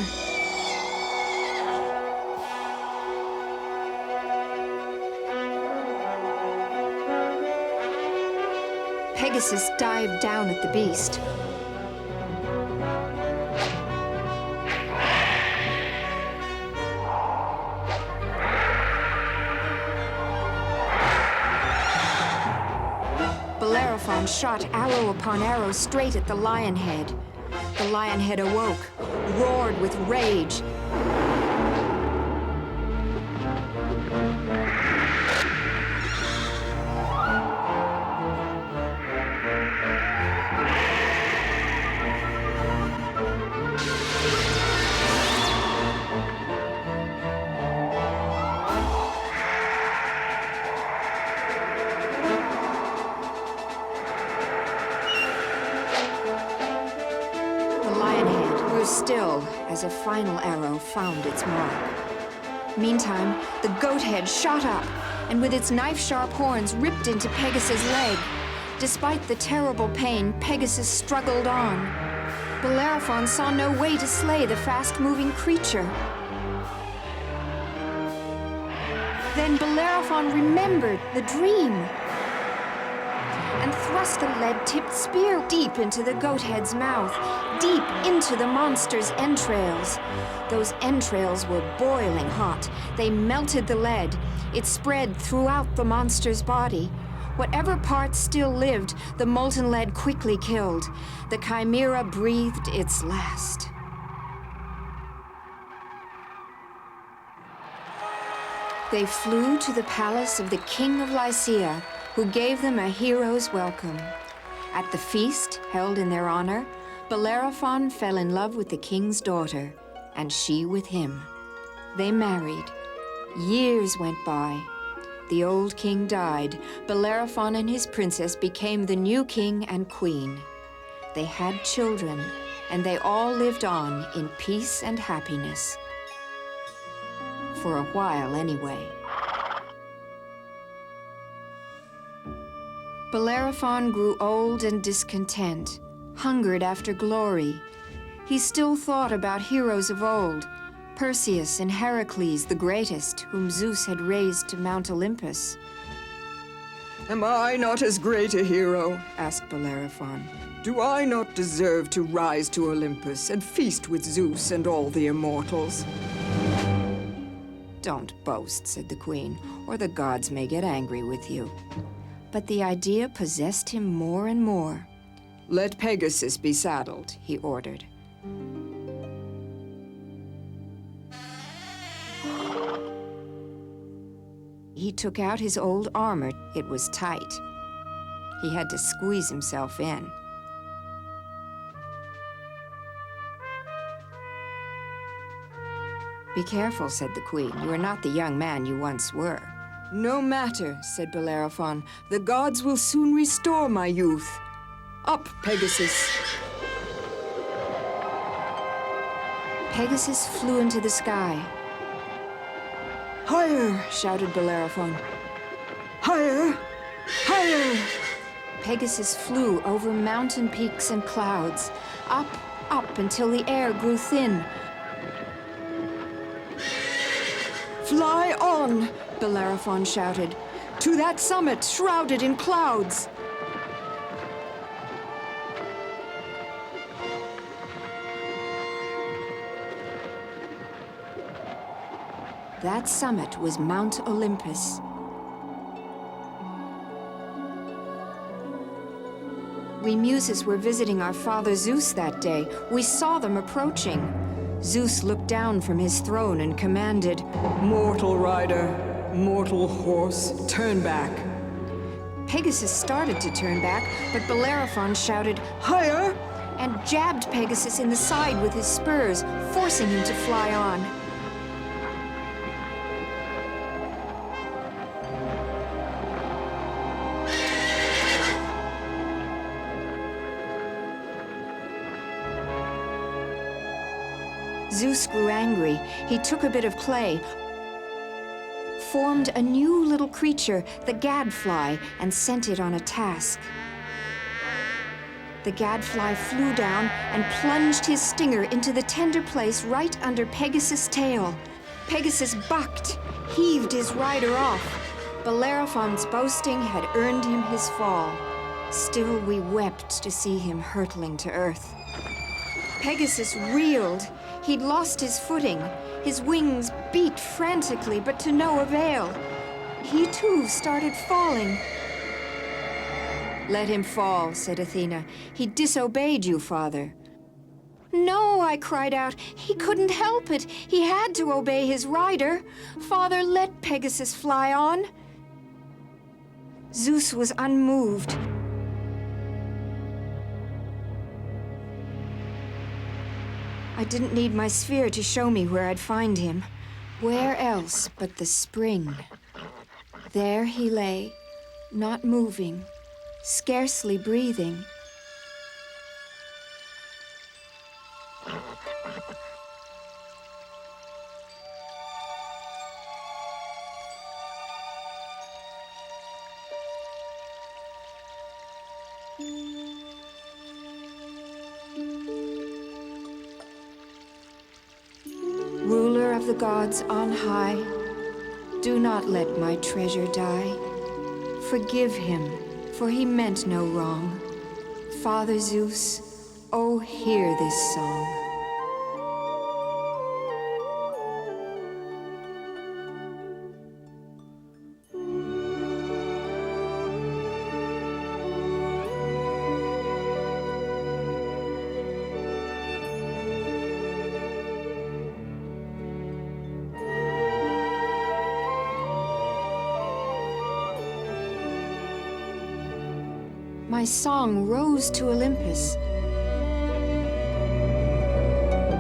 Pegasus dived down at the beast. Bellerophon shot arrow upon arrow straight at the lion head. The lion head awoke, roared with rage. Still, as a final arrow found its mark. Meantime, the goat head shot up, and with its knife-sharp horns ripped into Pegasus' leg. Despite the terrible pain, Pegasus struggled on. Bellerophon saw no way to slay the fast-moving creature. Then Bellerophon remembered the dream and thrust the lead-tipped spear deep into the goat head's mouth, deep into the monster's entrails. Those entrails were boiling hot. They melted the lead. It spread throughout the monster's body. Whatever parts still lived, the molten lead quickly killed. The Chimera breathed its last. They flew to the palace of the king of Lycia, who gave them a hero's welcome. At the feast held in their honor, Bellerophon fell in love with the king's daughter, and she with him. They married. Years went by. The old king died. Bellerophon and his princess became the new king and queen. They had children, and they all lived on in peace and happiness. For a while, anyway. Bellerophon grew old and discontent, hungered after glory. He still thought about heroes of old, Perseus and Heracles the greatest, whom Zeus had raised to Mount Olympus. Am I not as great a hero? Asked Bellerophon. Do I not deserve to rise to Olympus and feast with Zeus and all the immortals? Don't boast, said the queen, or the gods may get angry with you. But the idea possessed him more and more. Let Pegasus be saddled, he ordered. He took out his old armor. It was tight. He had to squeeze himself in. Be careful, said the queen. You are not the young man you once were. No matter, said Bellerophon. The gods will soon restore my youth. Up, Pegasus. Pegasus flew into the sky. Higher, shouted Bellerophon. Higher! Higher! Pegasus flew over mountain peaks and clouds, up, up until the air grew thin. Fly on, Bellerophon shouted, to that summit shrouded in clouds. That summit was Mount Olympus. We Muses were visiting our father Zeus that day. We saw them approaching. Zeus looked down from his throne and commanded, Mortal rider, mortal horse, turn back. Pegasus started to turn back, but Bellerophon shouted, Higher! and jabbed Pegasus in the side with his spurs, forcing him to fly on. Zeus grew angry. He took a bit of clay, formed a new little creature, the gadfly, and sent it on a task. The gadfly flew down and plunged his stinger into the tender place right under Pegasus' tail. Pegasus bucked, heaved his rider off. Bellerophon's boasting had earned him his fall. Still we wept to see him hurtling to earth. Pegasus reeled. He'd lost his footing. His wings beat frantically, but to no avail. He too started falling. Let him fall, said Athena. He disobeyed you, father. No, I cried out. He couldn't help it. He had to obey his rider. Father, let Pegasus fly on. Zeus was unmoved. I didn't need my sphere to show me where I'd find him. Where else but the spring? There he lay, not moving, scarcely breathing. Ruler of the gods on high, do not let my treasure die. Forgive him, for he meant no wrong. Father Zeus, oh, hear this song. My song rose to Olympus.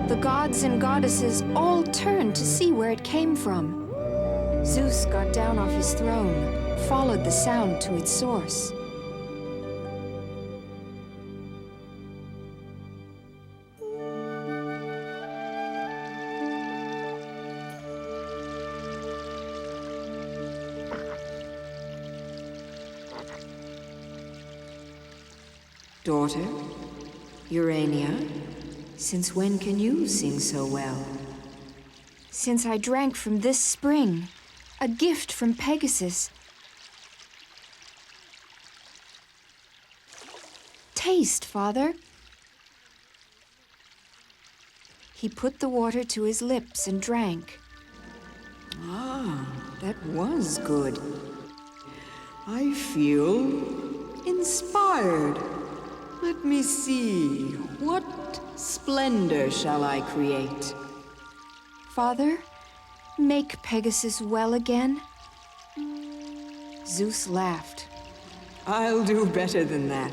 The gods and goddesses all turned to see where it came from. Zeus got down off his throne, followed the sound to its source. Daughter, Urania, since when can you sing so well? Since I drank from this spring, a gift from Pegasus. Taste, Father. He put the water to his lips and drank. Ah, that was good. I feel inspired. Let me see, what splendor shall I create? Father, make Pegasus well again. Zeus laughed. I'll do better than that.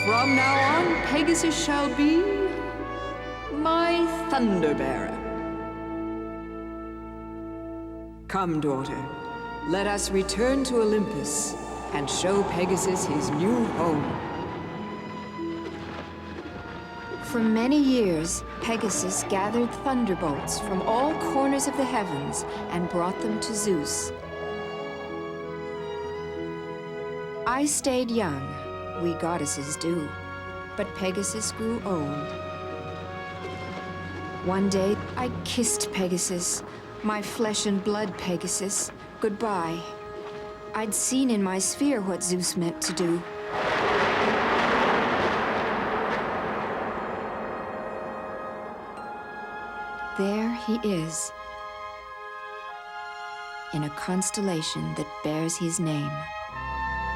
From now on, Pegasus shall be my thunder bearer. Come, daughter, let us return to Olympus and show Pegasus his new home. For many years, Pegasus gathered thunderbolts from all corners of the heavens and brought them to Zeus. I stayed young, we goddesses do, but Pegasus grew old. One day, I kissed Pegasus, my flesh and blood Pegasus, goodbye. I'd seen in my sphere what Zeus meant to do. There he is, in a constellation that bears his name.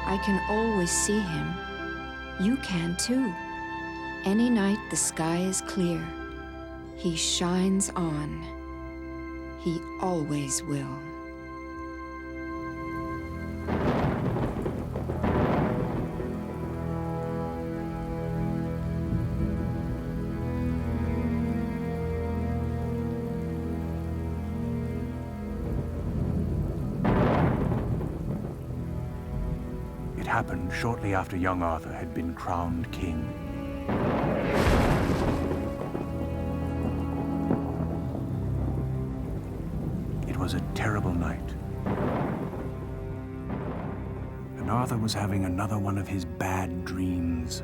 I can always see him. You can too. Any night the sky is clear. He shines on. He always will. It happened shortly after young Arthur had been crowned king. It was a terrible night. And Arthur was having another one of his bad dreams.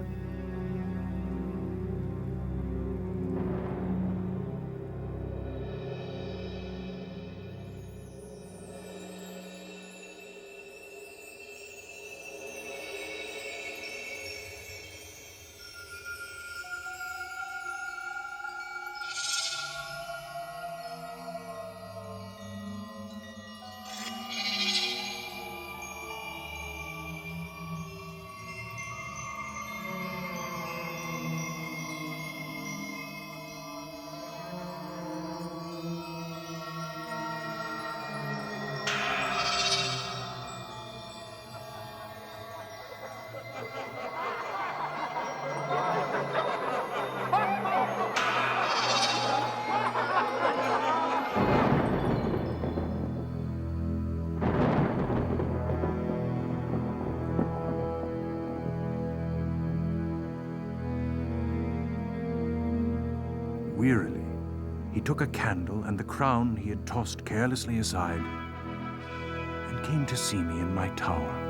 Wearily, he took a candle and the crown he had tossed carelessly aside and came to see me in my tower.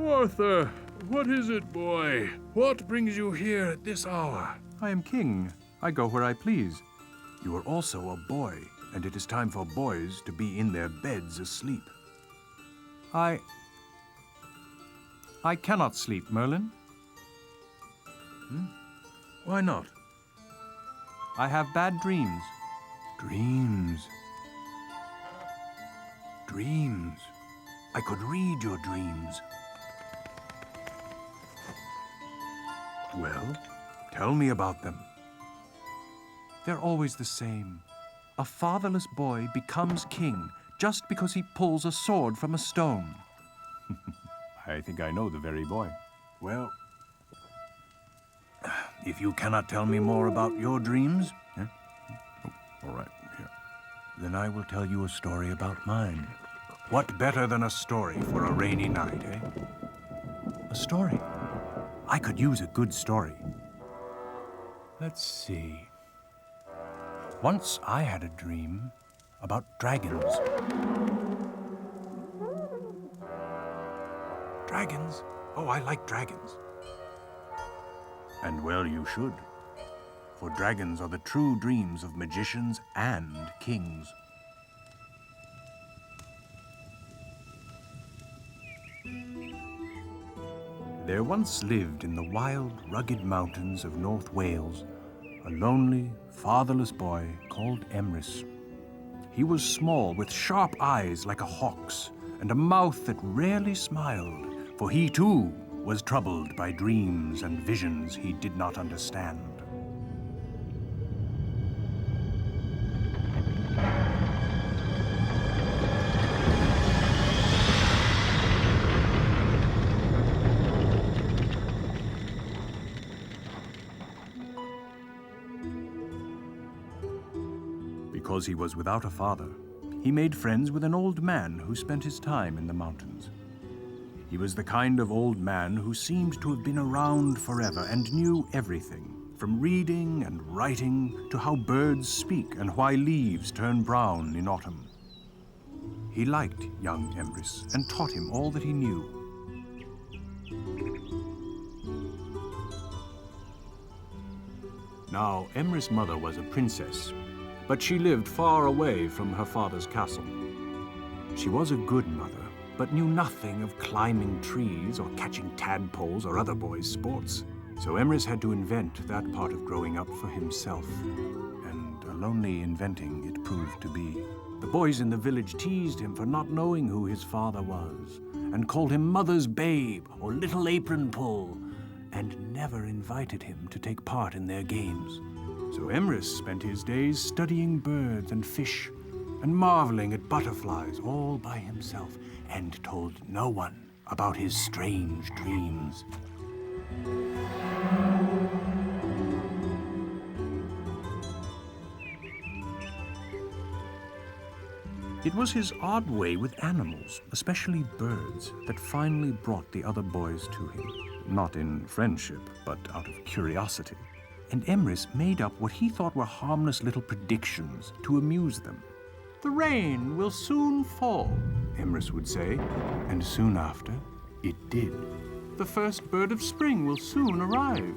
Arthur, what is it, boy? What brings you here at this hour? I am king. I go where I please. You are also a boy, and it is time for boys to be in their beds asleep. I cannot sleep, Merlin. Why not? I have bad dreams. Dreams. Dreams. I could read your dreams. Well, tell me about them. They're always the same. A fatherless boy becomes king just because he pulls a sword from a stone. I think I know the very boy. Well, if you cannot tell me more about your dreams, All right, here. then I will tell you a story about mine. What better than a story for a rainy night, eh? A story. I could use a good story. Let's see. Once I had a dream about dragons. Dragons? Oh, I like dragons. And well, you should. For dragons are the true dreams of magicians and kings. There once lived in the wild, rugged mountains of North Wales a lonely, fatherless boy called Emrys. He was small, with sharp eyes like a hawk's, and a mouth that rarely smiled, for he too was troubled by dreams and visions he did not understand. Because he was without a father, he made friends with an old man who spent his time in the mountains. He was the kind of old man who seemed to have been around forever and knew everything, from reading and writing to how birds speak and why leaves turn brown in autumn. He liked young Emrys and taught him all that he knew. Now, Emrys' mother was a princess, but she lived far away from her father's castle. She was a good mother, but knew nothing of climbing trees or catching tadpoles or other boys' sports. So Emrys had to invent that part of growing up for himself. And a lonely inventing it proved to be. The boys in the village teased him for not knowing who his father was, and called him Mother's Babe or Little Apron Pull, and never invited him to take part in their games. So Emrys spent his days studying birds and fish and marveling at butterflies all by himself, and told no one about his strange dreams. It was his odd way with animals, especially birds, that finally brought the other boys to him. Not in friendship, but out of curiosity. And Emrys made up what he thought were harmless little predictions to amuse them. "The rain will soon fall," Emrys would say, and soon after, it did. "The first bird of spring will soon arrive,"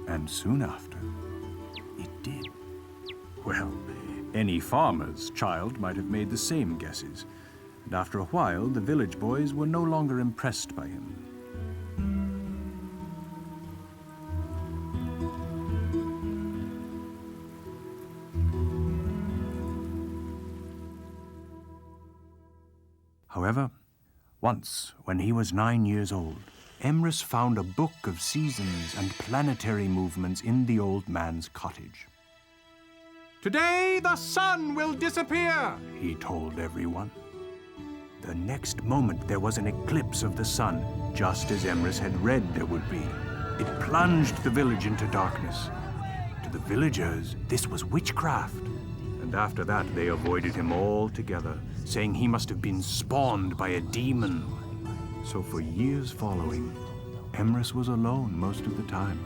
and soon after, it did. Well, any farmer's child might have made the same guesses, and after a while, the village boys were no longer impressed by him. However, once, when he was 9 years old, Emrys found a book of seasons and planetary movements in the old man's cottage. "Today the sun will disappear," he told everyone. The next moment there was an eclipse of the sun, just as Emrys had read there would be. It plunged the village into darkness. To the villagers, this was witchcraft. And after that, they avoided him altogether, saying he must have been spawned by a demon. So for years following, Emrys was alone most of the time.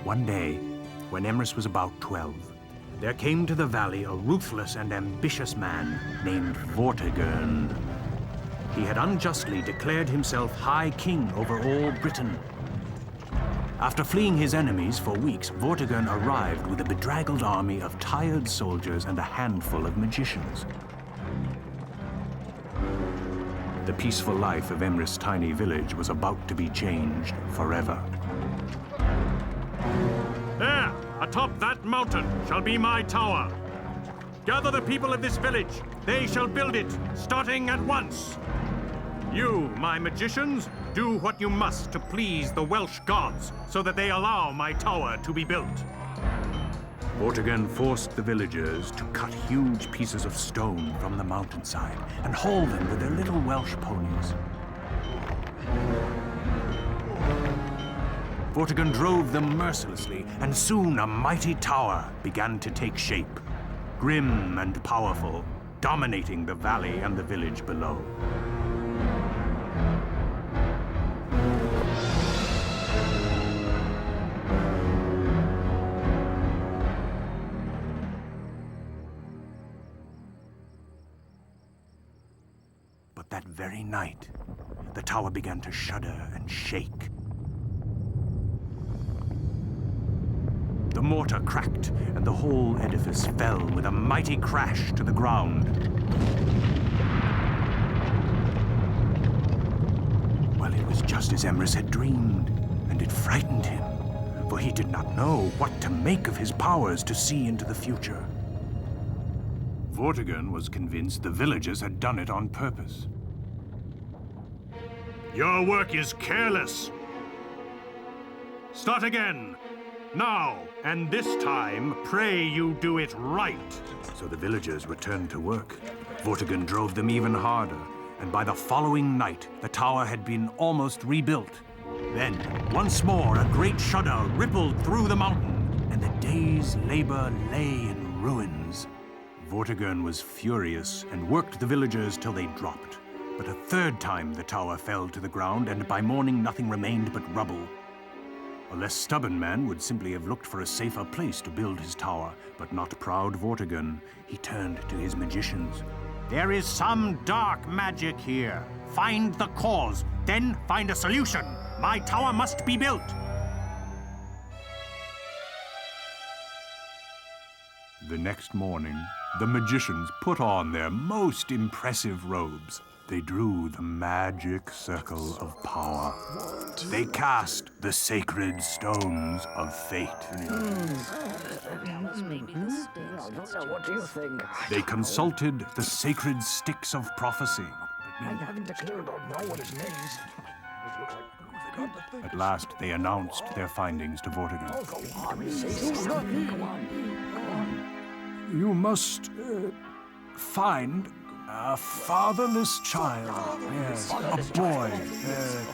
One day, when Emrys was about 12, there came to the valley a ruthless and ambitious man named Vortigern. He had unjustly declared himself High King over all Britain. After fleeing his enemies for weeks, Vortigern arrived with a bedraggled army of tired soldiers and a handful of magicians. The peaceful life of Emrys' tiny village was about to be changed forever. "There, atop that mountain, shall be my tower. Gather the people of this village. They shall build it, starting at once. You, my magicians, do what you must to please the Welsh gods, so that they allow my tower to be built." Vortigern forced the villagers to cut huge pieces of stone from the mountainside and haul them with their little Welsh ponies. Vortigern drove them mercilessly, and soon a mighty tower began to take shape, grim and powerful, dominating the valley and the village below. very night, the tower began to shudder and shake. The mortar cracked, and the whole edifice fell with a mighty crash to the ground. Well, it was just as Emrys had dreamed, and it frightened him, for he did not know what to make of his powers to see into the future. Vortigern was convinced the villagers had done it on purpose. Your work is careless. Start again. Now, and this time, pray you do it right. So the villagers returned to work. Vortigern drove them even harder, and by the following night, the tower had been almost rebuilt. Then, once more, a great shudder rippled through the mountain, and the day's labor lay in ruins. Vortigern was furious and worked the villagers till they dropped. But a third time the tower fell to the ground, and by morning nothing remained but rubble. A less stubborn man would simply have looked for a safer place to build his tower, but not proud Vortigern. He turned to his magicians. There is some dark magic here. Find the cause, then find a solution. My tower must be built. The next morning, the magicians put on their most impressive robes. They drew the magic circle of power. They cast the sacred stones of fate. What do you think? They consulted the sacred sticks of prophecy. I still don't know what it means. At last, they announced their findings to Vortigern. You must find a fatherless child, yes, a boy,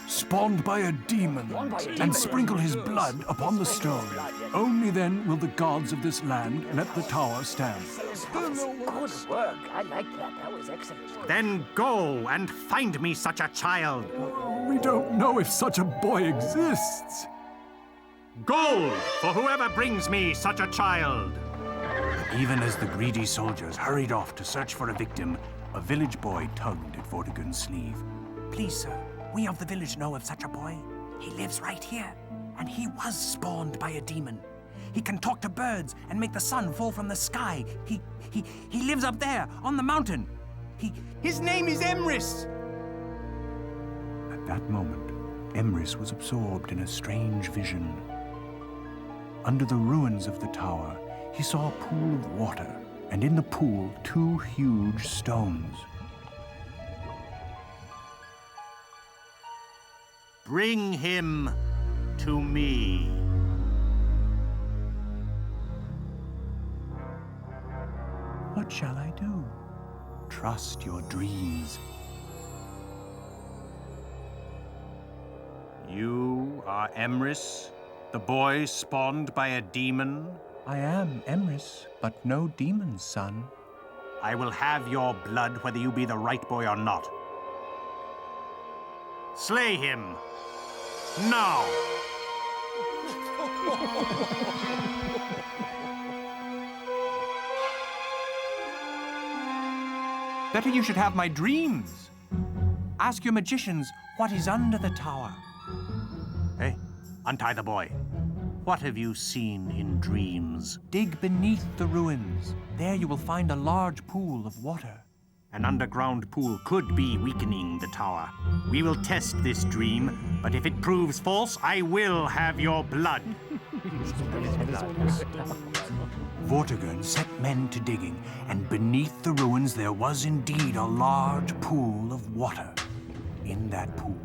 spawned by a demon, and sprinkle his blood upon the stone. Only then will the gods of this land let the tower stand. Good work. I like that. That was excellent. Then go and find me such a child. We don't know if such a boy exists. Gold for whoever brings me such a child. Even as the greedy soldiers hurried off to search for a victim, a village boy tugged at Vortigern's sleeve. Please, sir, we of the village know of such a boy. He lives right here, and he was spawned by a demon. He can talk to birds and make the sun fall from the sky. He lives up there, on the mountain. His name is Emrys. At that moment, Emrys was absorbed in a strange vision. Under the ruins of the tower, he saw a pool of water, and in the pool, 2 huge stones. Bring him to me. What shall I do? Trust your dreams. You are Emrys, the boy spawned by a demon? I am Emrys, but no demon's son. I will have your blood whether you be the right boy or not. Slay him. Now! Better you should have my dreams. Ask your magicians what is under the tower. Hey, untie the boy. What have you seen in dreams? Dig beneath the ruins. There you will find a large pool of water. An underground pool could be weakening the tower. We will test this dream, but if it proves false, I will have your blood. Vortigern set men to digging, and beneath the ruins there was indeed a large pool of water. In that pool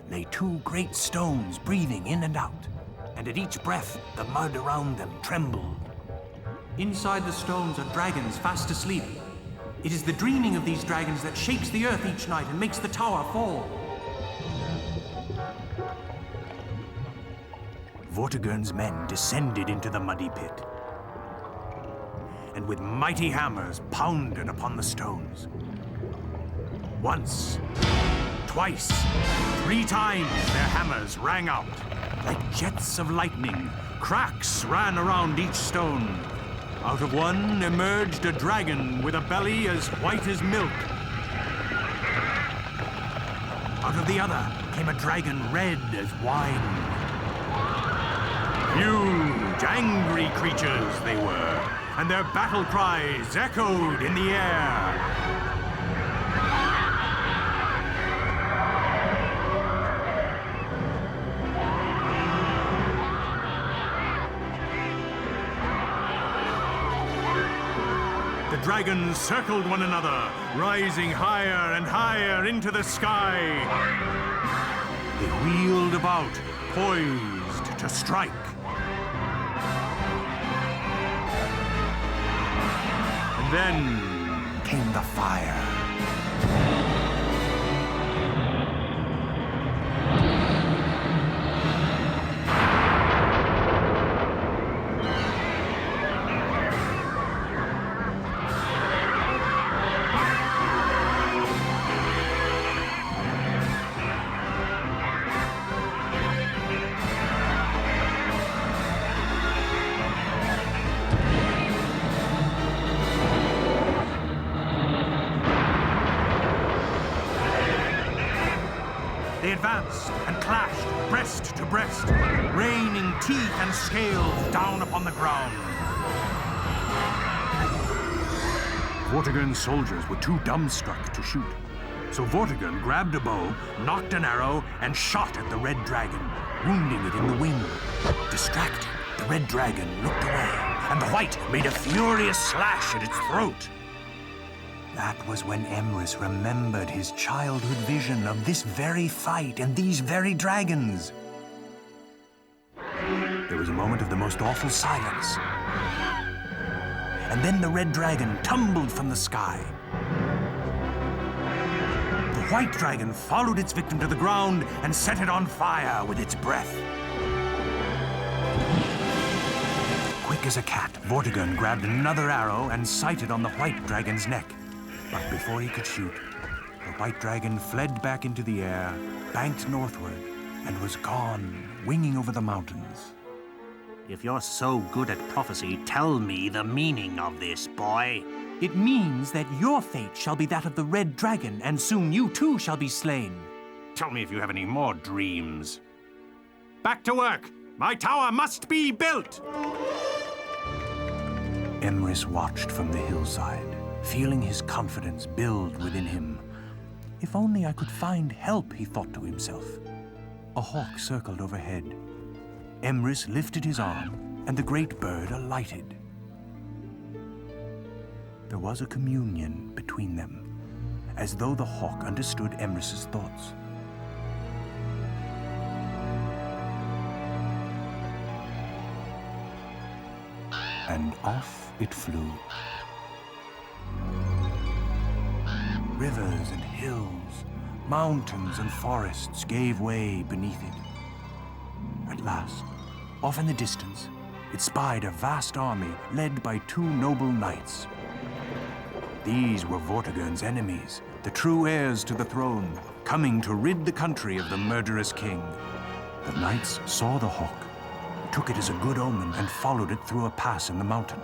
lay 2 great stones breathing in and out, and at each breath the mud around them trembled. Inside the stones are dragons fast asleep. It is the dreaming of these dragons that shakes the earth each night and makes the tower fall. Vortigern's men descended into the muddy pit, and with mighty hammers pounded upon the stones. Once, twice, 3 times their hammers rang out. Like jets of lightning, cracks ran around each stone. Out of one emerged a dragon with a belly as white as milk. Out of the other came a dragon red as wine. Huge, angry creatures they were, and their battle cries echoed in the air. The dragons circled one another, rising higher and higher into the sky. They wheeled about, poised to strike. And then came the fire. They advanced and clashed breast to breast, raining teeth and scales down upon the ground. Vortigern's soldiers were too dumbstruck to shoot. So Vortigern grabbed a bow, knocked an arrow, and shot at the red dragon, wounding it in the wing. Distracted, the red dragon looked away, and the white made a furious slash at its throat. That was when Emrys remembered his childhood vision of this very fight and these very dragons. There was a moment of the most awful silence. And then the red dragon tumbled from the sky. The white dragon followed its victim to the ground and set it on fire with its breath. Quick as a cat, Vortigern grabbed another arrow and sighted on the white dragon's neck. But before he could shoot, the white dragon fled back into the air, banked northward, and was gone, winging over the mountains. If you're so good at prophecy, tell me the meaning of this, boy. It means that your fate shall be that of the red dragon, and soon you too shall be slain. Tell me if you have any more dreams. Back to work! My tower must be built! Emrys watched from the hillside, feeling his confidence build within him. If only I could find help, he thought to himself. A hawk circled overhead. Emrys lifted his arm, and the great bird alighted. There was a communion between them, as though the hawk understood Emrys's thoughts. And off it flew. Rivers and hills, mountains and forests gave way beneath it. At last, off in the distance, it spied a vast army led by two noble knights. These were Vortigern's enemies, the true heirs to the throne, coming to rid the country of the murderous king. The knights saw the hawk, took it as a good omen, and followed it through a pass in the mountain.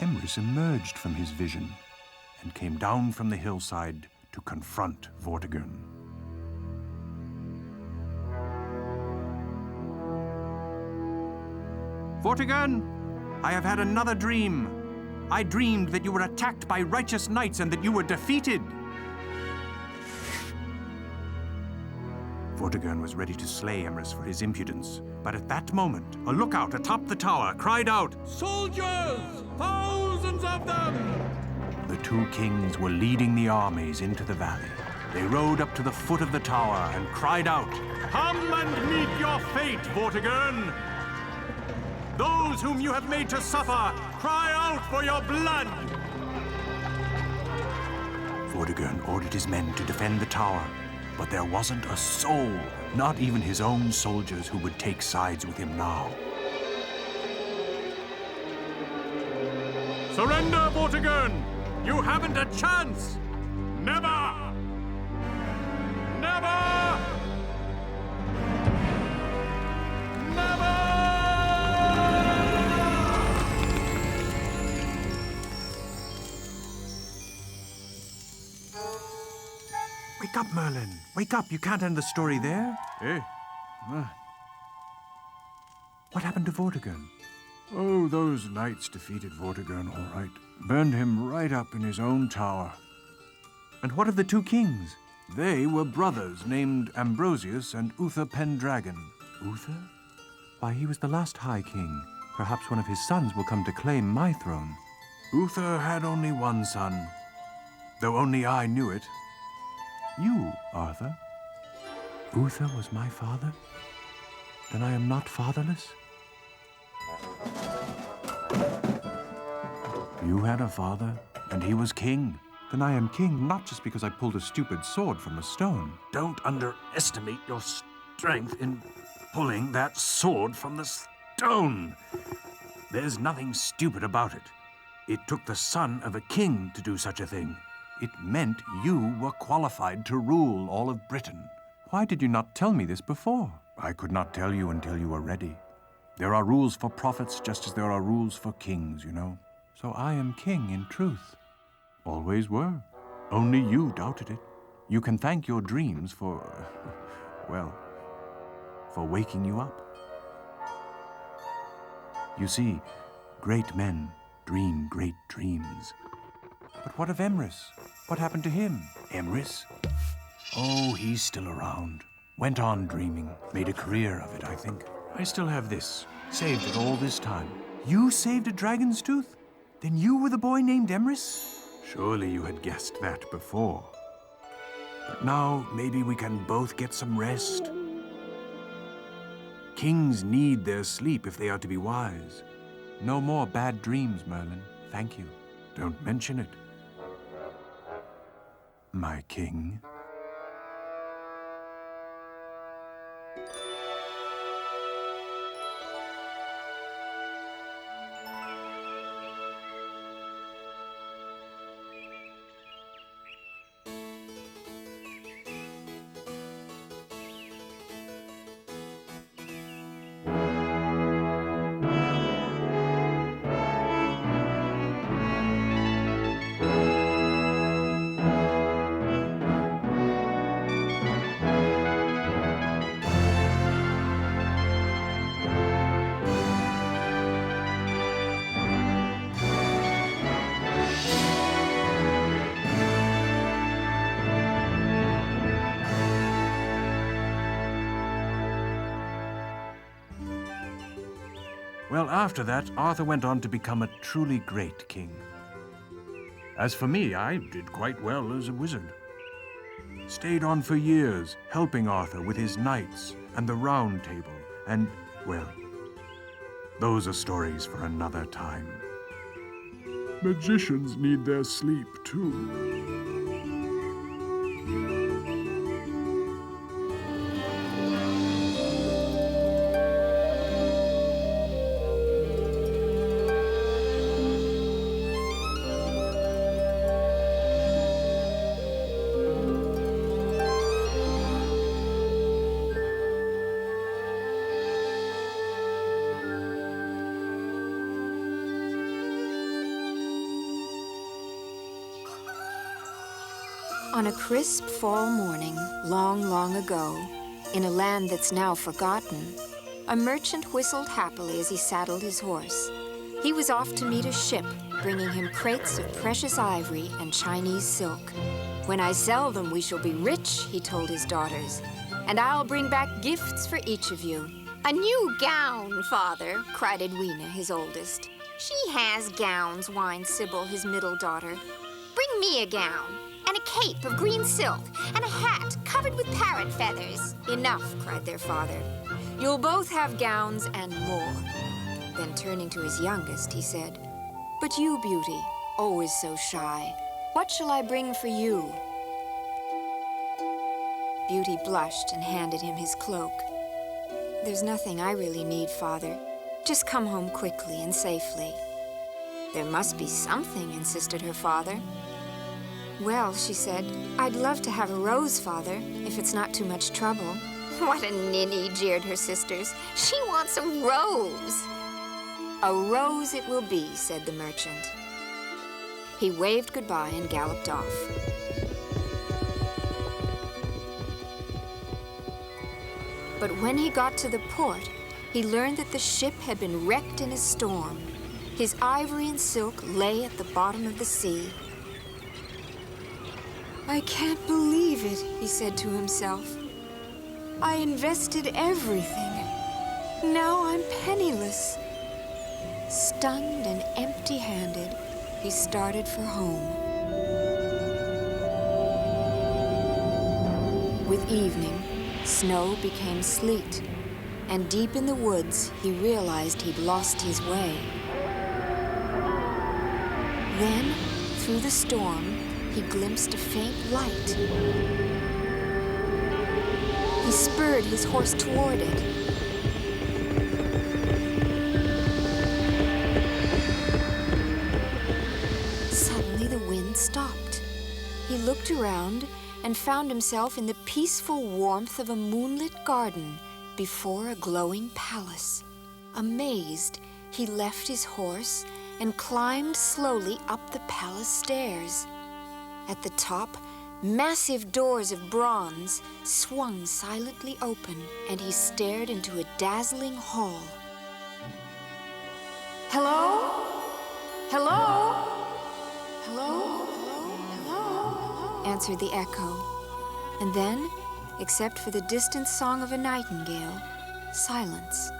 Emrys emerged from his vision and came down from the hillside to confront Vortigern. Vortigern, I have had another dream. I dreamed that you were attacked by righteous knights and that you were defeated. Vortigern was ready to slay Emrys for his impudence, but at that moment, a lookout atop the tower cried out, "Soldiers! Thousands of them!" The two kings were leading the armies into the valley. They rode up to the foot of the tower and cried out, "Come and meet your fate, Vortigern! Those whom you have made to suffer, cry out for your blood!" Vortigern ordered his men to defend the tower, but there wasn't a soul, not even his own soldiers, who would take sides with him now. Surrender, Vortigern! You haven't a chance! Never! Never! Wake up, Merlin. Wake up. You can't end the story there. Eh? What happened to Vortigern? Oh, those knights defeated Vortigern, all right. Burned him right up in his own tower. And what of the two kings? They were brothers named Ambrosius and Uther Pendragon. Uther? Why, he was the last High King. Perhaps one of his sons will come to claim my throne. Uther had only one son, though only I knew it. You, Arthur? Uther was my father? Then I am not fatherless? You had a father, and he was king. Then I am king not just because I pulled a stupid sword from a stone. Don't underestimate your strength in pulling that sword from the stone. There's nothing stupid about it. It took the son of a king to do such a thing. It meant you were qualified to rule all of Britain. Why did you not tell me this before? I could not tell you until you were ready. There are rules for prophets just as there are rules for kings, you know. So I am king in truth. Always were. Only you doubted it. You can thank your dreams for, well, for waking you up. You see, great men dream great dreams. But what of Emrys? What happened to him? Emrys? Oh, he's still around. Went on dreaming. Made a career of it, I think. I still have this. Saved it all this time. You saved a dragon's tooth? Then you were the boy named Emrys? Surely you had guessed that before. But now, maybe we can both get some rest. Kings need their sleep if they are to be wise. No more bad dreams, Merlin. Thank you. Don't mention it, my king. Well, after that, Arthur went on to become a truly great king. As for me, I did quite well as a wizard. Stayed on for years, helping Arthur with his knights and the Round Table, and, well, those are stories for another time. Magicians need their sleep, too. On a crisp fall morning, long, long ago, in a land that's now forgotten, a merchant whistled happily as he saddled his horse. He was off to meet a ship, bringing him crates of precious ivory and Chinese silk. "When I sell them, we shall be rich," he told his daughters, "and I'll bring back gifts for each of you." "A new gown, father," cried Edwina, his oldest. "She has gowns," whined Sybil, his middle daughter. "Bring me a gown. And a cape of green silk, and a hat covered with parrot feathers." "Enough," cried their father. "You'll both have gowns and more." Then turning to his youngest, he said, "But you, Beauty, always so shy, what shall I bring for you?" Beauty blushed and handed him his cloak. "There's nothing I really need, father. Just come home quickly and safely." "There must be something," insisted her father. "Well," she said, "I'd love to have a rose, father, if it's not too much trouble." "What a ninny," jeered her sisters. "She wants a rose." "A rose it will be," said the merchant. He waved goodbye and galloped off. But when he got to the port, he learned that the ship had been wrecked in a storm. His ivory and silk lay at the bottom of the sea. I can't believe it, he said to himself. I invested everything. Now I'm penniless. Stunned and empty-handed, he started for home. With evening, snow became sleet, and deep in the woods, he realized he'd lost his way. Then, through the storm, he glimpsed a faint light. He spurred his horse toward it. Suddenly, the wind stopped. He looked around and found himself in the peaceful warmth of a moonlit garden before a glowing palace. Amazed, he left his horse and climbed slowly up the palace stairs. At the top, massive doors of bronze swung silently open, and he stared into a dazzling hall. Hello? Hello? Hello? Hello? Hello? Answered the echo. And then, except for the distant song of a nightingale, silence.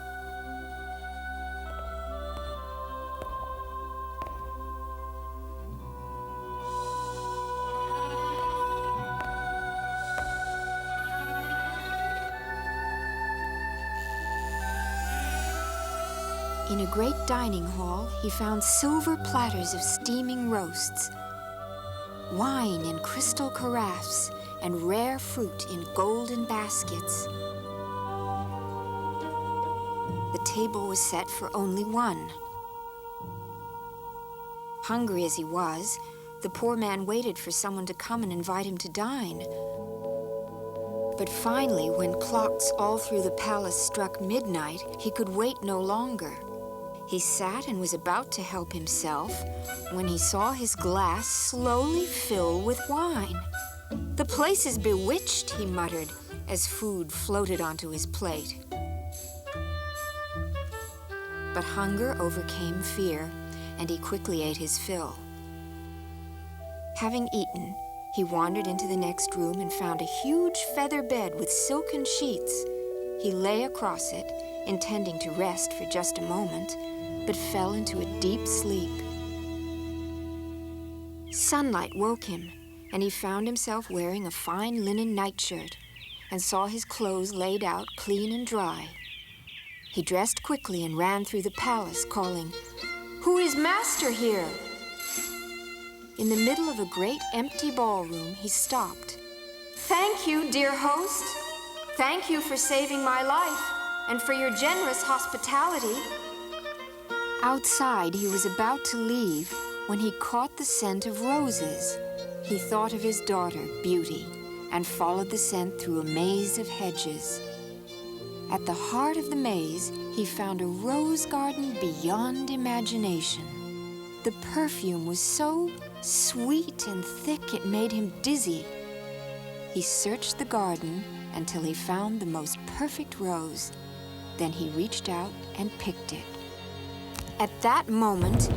In a great dining hall, he found silver platters of steaming roasts, wine in crystal carafes, and rare fruit in golden baskets. The table was set for only one. Hungry as he was, the poor man waited for someone to come and invite him to dine. But finally, when clocks all through the palace struck midnight, he could wait no longer. He sat and was about to help himself when he saw his glass slowly fill with wine. "The place is bewitched," he muttered, as food floated onto his plate. But hunger overcame fear, and he quickly ate his fill. Having eaten, he wandered into the next room and found a huge feather bed with silken sheets. He lay across it, intending to rest for just a moment, but fell into a deep sleep. Sunlight woke him, and he found himself wearing a fine linen nightshirt and saw his clothes laid out clean and dry. He dressed quickly and ran through the palace, calling, "Who is master here?" In the middle of a great empty ballroom, he stopped. "Thank you, dear host. Thank you for saving my life and for your generous hospitality." Outside, he was about to leave when he caught the scent of roses. He thought of his daughter, Beauty, and followed the scent through a maze of hedges. At the heart of the maze, he found a rose garden beyond imagination. The perfume was so sweet and thick it made him dizzy. He searched the garden until he found the most perfect rose. Then he reached out and picked it. At that moment,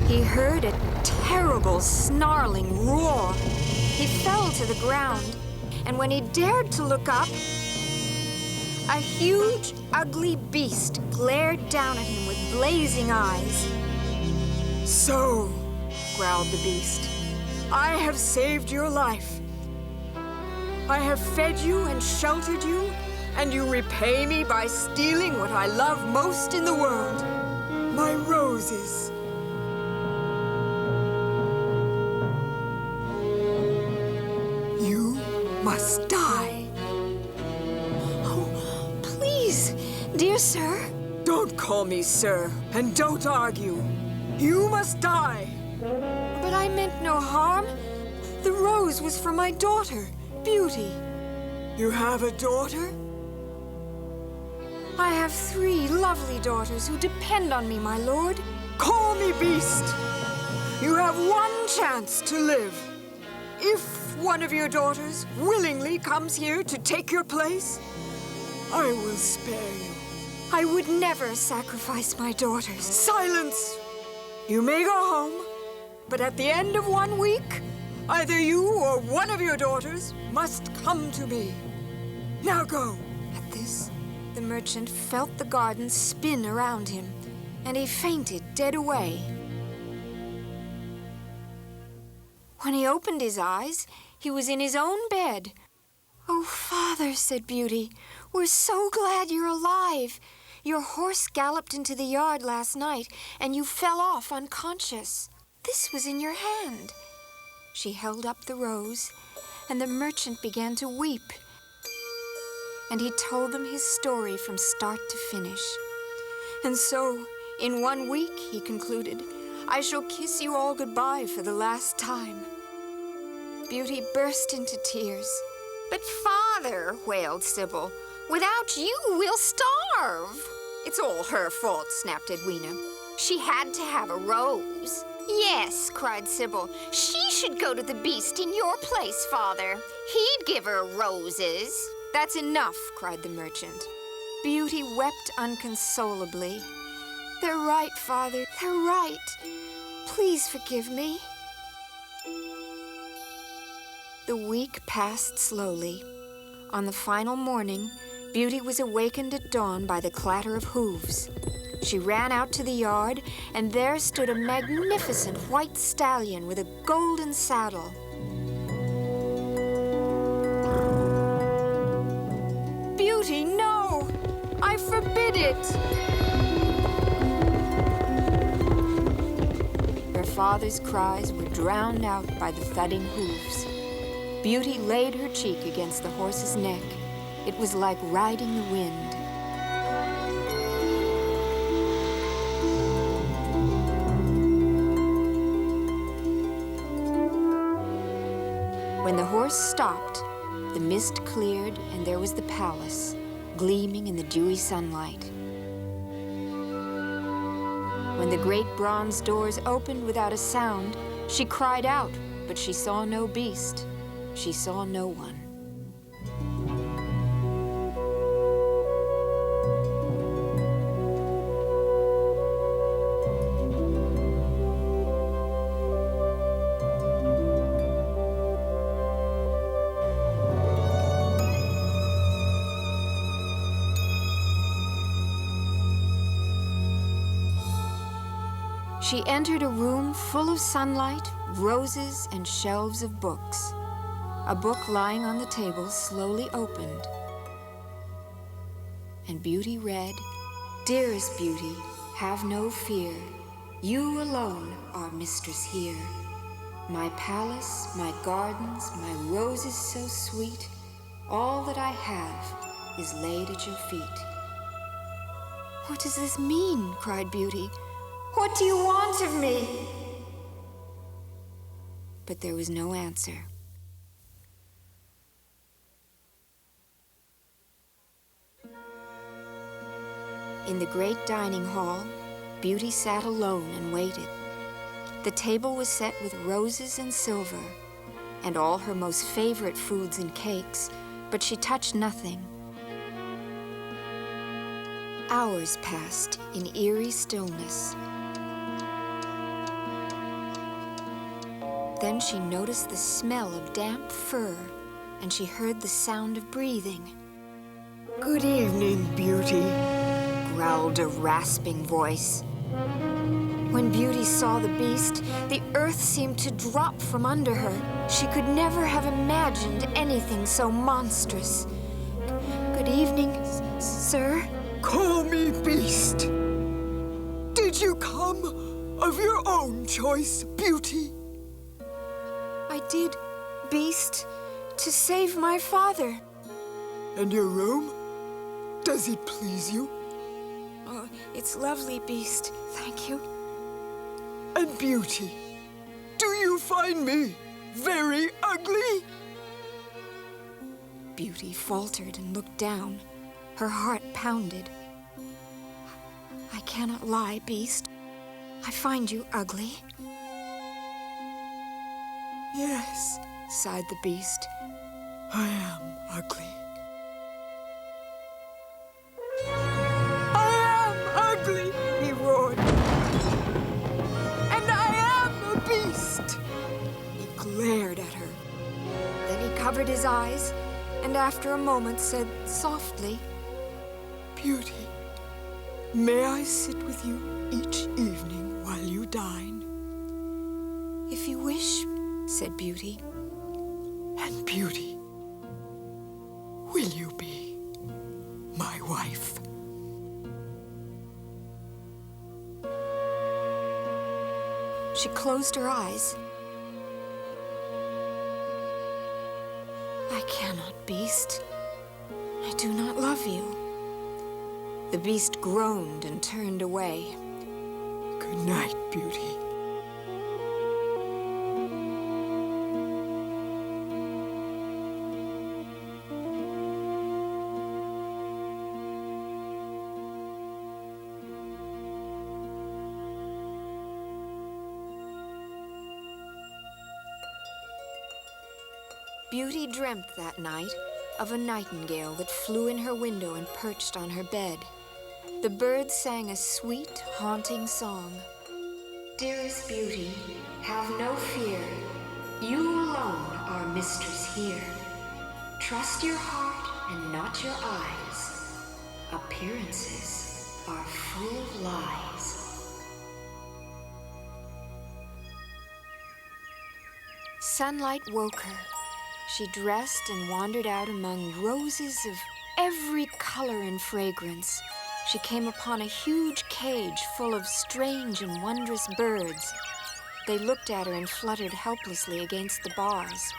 he heard a terrible snarling roar. He fell to the ground, and when he dared to look up, a huge, ugly beast glared down at him with blazing eyes. "So," growled the beast, "I have saved your life. I have fed you and sheltered you, and you repay me by stealing what I love most in the world, my roses. You must die." "Oh, please, dear sir." "Don't call me sir, and don't argue. You must die." "But I meant no harm. The rose was for my daughter, Beauty." "You have a daughter?" "I have 3 lovely daughters who depend on me, my lord." "Call me beast! You have one chance to live. If one of your daughters willingly comes here to take your place, I will spare you. I would never sacrifice my daughters. Silence! You may go home, but at the end of 1 week, either you or one of your daughters must come to me. Now go. At this, the merchant felt the garden spin around him, and he fainted dead away. When he opened his eyes, he was in his own bed. "Oh, Father," said Beauty, "we're so glad you're alive. Your horse galloped into the yard last night, and you fell off unconscious. This was in your hand." She held up the rose, and the merchant began to weep. And he told them his story from start to finish. "And so, in 1 week," he concluded, "I shall kiss you all goodbye for the last time." Beauty burst into tears. "But Father," wailed Sybil, "without you, we'll starve." "It's all her fault," snapped Edwina. "She had to have a rose." "Yes," cried Sybil. "She should go to the beast in your place, Father. He'd give her roses." "That's enough," cried the merchant. Beauty wept unconsolably. "They're right, Father. They're right. Please forgive me." The week passed slowly. On the final morning, Beauty was awakened at dawn by the clatter of hooves. She ran out to the yard, and there stood a magnificent white stallion with a golden saddle. "Beauty, no! I forbid it!" Her father's cries were drowned out by the thudding hooves. Beauty laid her cheek against the horse's neck. It was like riding the wind. When the horse stopped, the mist cleared and there was the palace, gleaming in the dewy sunlight. When the great bronze doors opened without a sound, she cried out, but she saw no beast. She saw no one. She entered a room full of sunlight, roses, and shelves of books. A book lying on the table slowly opened, and Beauty read, "Dearest Beauty, have no fear. You alone are mistress here. My palace, my gardens, my roses so sweet, all that I have is laid at your feet." "What does this mean?" cried Beauty. "What do you want of me?" But there was no answer. In the great dining hall, Beauty sat alone and waited. The table was set with roses and silver, and all her most favorite foods and cakes, but she touched nothing. Hours passed in eerie stillness. Then she noticed the smell of damp fur, and she heard the sound of breathing. "Good evening, Beauty," growled a rasping voice. When Beauty saw the beast, the earth seemed to drop from under her. She could never have imagined anything so monstrous. "Good evening, sir." "Call me Beast. Did you come of your own choice, Beauty?" "I did, Beast, to save my father." "And your room? Does it please you?" "Oh, it's lovely, Beast. Thank you." "And Beauty, do you find me very ugly?" Beauty faltered and looked down. Her heart pounded. "I cannot lie, Beast. I find you ugly." "Yes," sighed the beast. "I am ugly." covered his eyes, and after a moment said softly, Beauty, may I sit with you each evening while you dine? If you wish, said Beauty. And Beauty, will you be my wife? She closed her eyes. I cannot, beast. I do not love you. The beast groaned and turned away. Good night, Beauty. Beauty dreamt that night of a nightingale that flew in her window and perched on her bed. The bird sang a sweet, haunting song. Dearest Beauty, have no fear. You alone are mistress here. Trust your heart and not your eyes. Appearances are full of lies. Sunlight woke her. She dressed and wandered out among roses of every color and fragrance. She came upon a huge cage full of strange and wondrous birds. They looked at her and fluttered helplessly against the bars.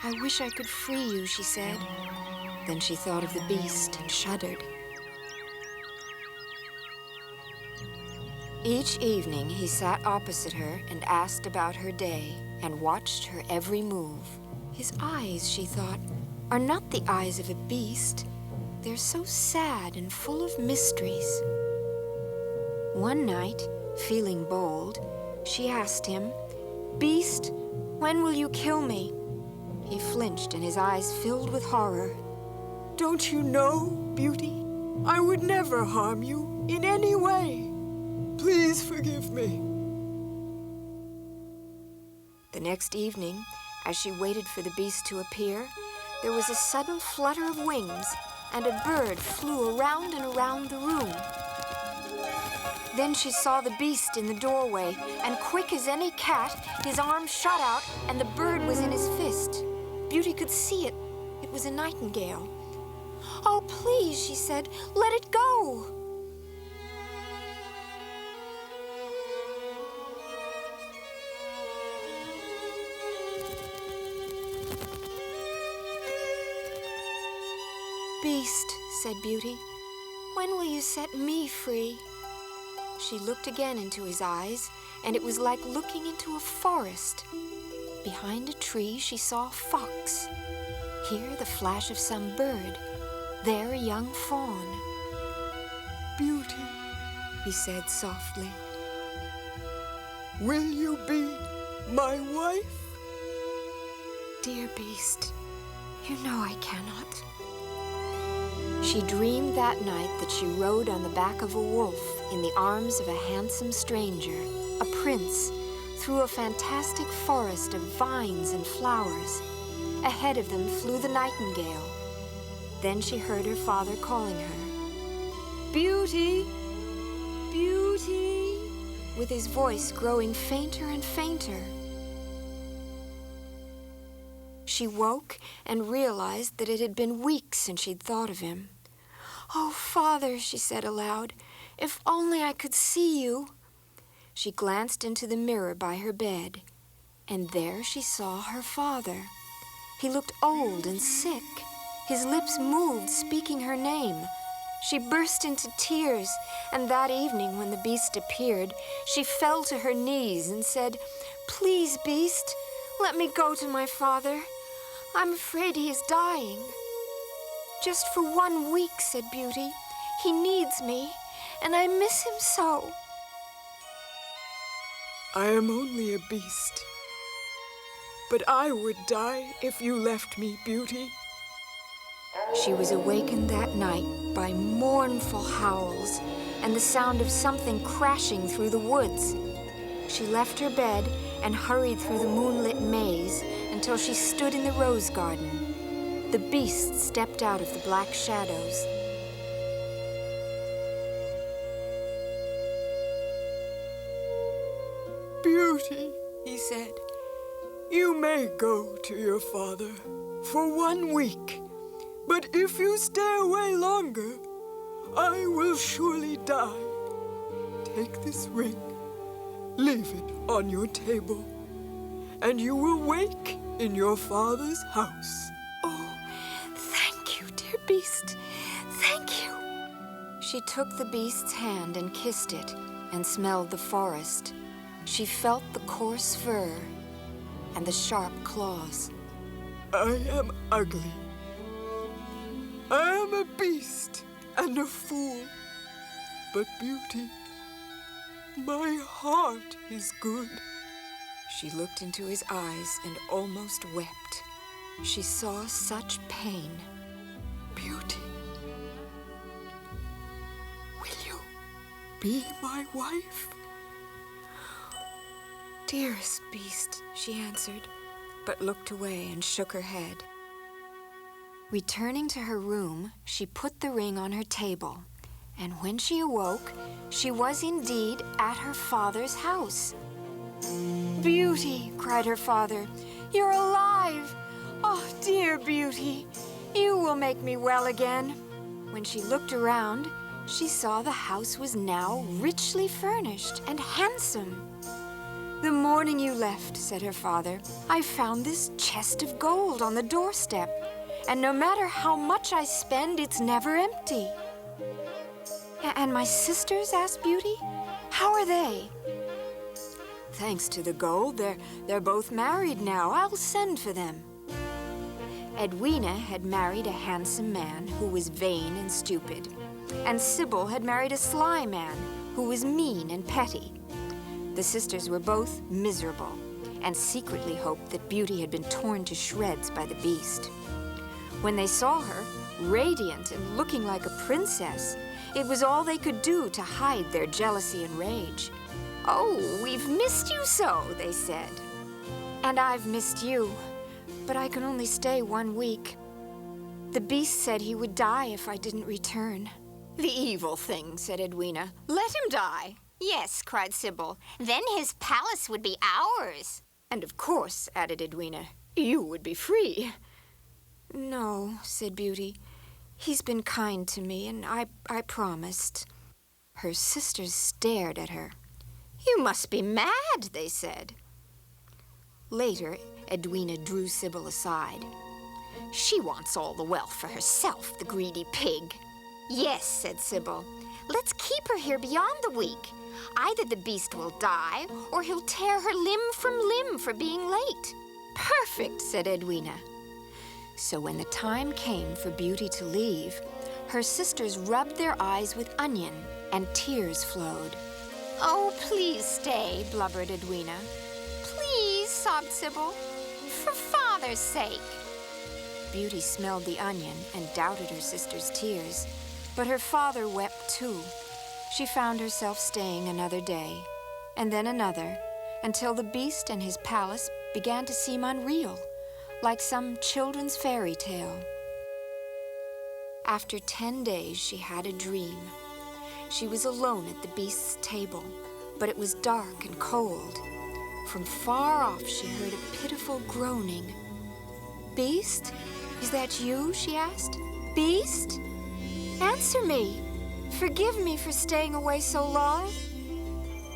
I wish I could free you, she said. Then she thought of the beast and shuddered. Each evening, he sat opposite her and asked about her day and watched her every move. His eyes, she thought, are not the eyes of a beast. They're so sad and full of mysteries. One night, feeling bold, she asked him, Beast, when will you kill me? He flinched and his eyes filled with horror. Don't you know, Beauty? I would never harm you in any way. Please forgive me. The next evening, as she waited for the beast to appear, there was a sudden flutter of wings, and a bird flew around and around the room. Then she saw the beast in the doorway, and quick as any cat, his arm shot out, and the bird was in his fist. Beauty could see it. It was a nightingale. Oh, please, she said, let it go. Beast, said Beauty, when will you set me free? She looked again into his eyes, and it was like looking into a forest. Behind a tree, she saw a fox. Here, the flash of some bird. There, a young fawn. Beauty, he said softly. Will you be my wife? Dear Beast, you know I cannot. She dreamed that night that she rode on the back of a wolf in the arms of a handsome stranger, a prince, through a fantastic forest of vines and flowers. Ahead of them flew the nightingale. Then she heard her father calling her. Beauty! Beauty! With his voice growing fainter and fainter. She woke and realized that it had been weeks since she'd thought of him. Oh, Father, she said aloud, if only I could see you. She glanced into the mirror by her bed, and there she saw her father. He looked old and sick. His lips moved, speaking her name. She burst into tears, and that evening when the beast appeared, she fell to her knees and said, Please, Beast, let me go to my father. I'm afraid he is dying. Just for 1 week, said Beauty. He needs me, and I miss him so. I am only a beast, but I would die if you left me, Beauty. She was awakened that night by mournful howls and the sound of something crashing through the woods. She left her bed and hurried through the moonlit maze until she stood in the rose garden. The beast stepped out of the black shadows. Beauty, he said, you may go to your father for 1 week, but if you stay away longer, I will surely die. Take this ring, leave it on your table, and you will wake in your father's house. Oh, thank you, dear beast. Thank you. She took the beast's hand and kissed it and smelled the forest. She felt the coarse fur and the sharp claws. I am ugly. I am a beast and a fool. But Beauty, my heart is good. She looked into his eyes and almost wept. She saw such pain. Beauty, will you be my wife? Dearest beast, she answered, but looked away and shook her head. Returning to her room, she put the ring on her table, and when she awoke, she was indeed at her father's house. Beauty, cried her father, you're alive! Oh, dear Beauty, you will make me well again. When she looked around, she saw the house was now richly furnished and handsome. The morning you left, said her father, I found this chest of gold on the doorstep, and no matter how much I spend, it's never empty. And my sisters, asked Beauty, how are they? Thanks to the gold, they're both married now. I'll send for them. Edwina had married a handsome man who was vain and stupid, and Sybil had married a sly man who was mean and petty. The sisters were both miserable and secretly hoped that Beauty had been torn to shreds by the beast. When they saw her, radiant and looking like a princess, it was all they could do to hide their jealousy and rage. Oh, we've missed you so, they said. And I've missed you, but I can only stay 1 week. The beast said he would die if I didn't return. The evil thing, said Edwina. Let him die. Yes, cried Sybil. Then his palace would be ours. And of course, added Edwina, you would be free. No, said Beauty. He's been kind to me, and I promised. Her sisters stared at her. You must be mad, they said. Later, Edwina drew Sybil aside. She wants all the wealth for herself, the greedy pig. Yes, said Sybil. Let's keep her here beyond the week. Either the beast will die, or he'll tear her limb from limb for being late. Perfect, said Edwina. So when the time came for Beauty to leave, her sisters rubbed their eyes with onion, and tears flowed. Oh, please stay, blubbered Edwina. Please, sobbed Sybil. For father's sake. Beauty smelled the onion and doubted her sister's tears, but her father wept too. She found herself staying another day, and then another, until the beast and his palace began to seem unreal, like some children's fairy tale. After 10 days, she had a dream. She was alone at the beast's table, but it was dark and cold. From far off, she heard a pitiful groaning. Beast, is that you? She asked. Beast? Answer me. Forgive me for staying away so long.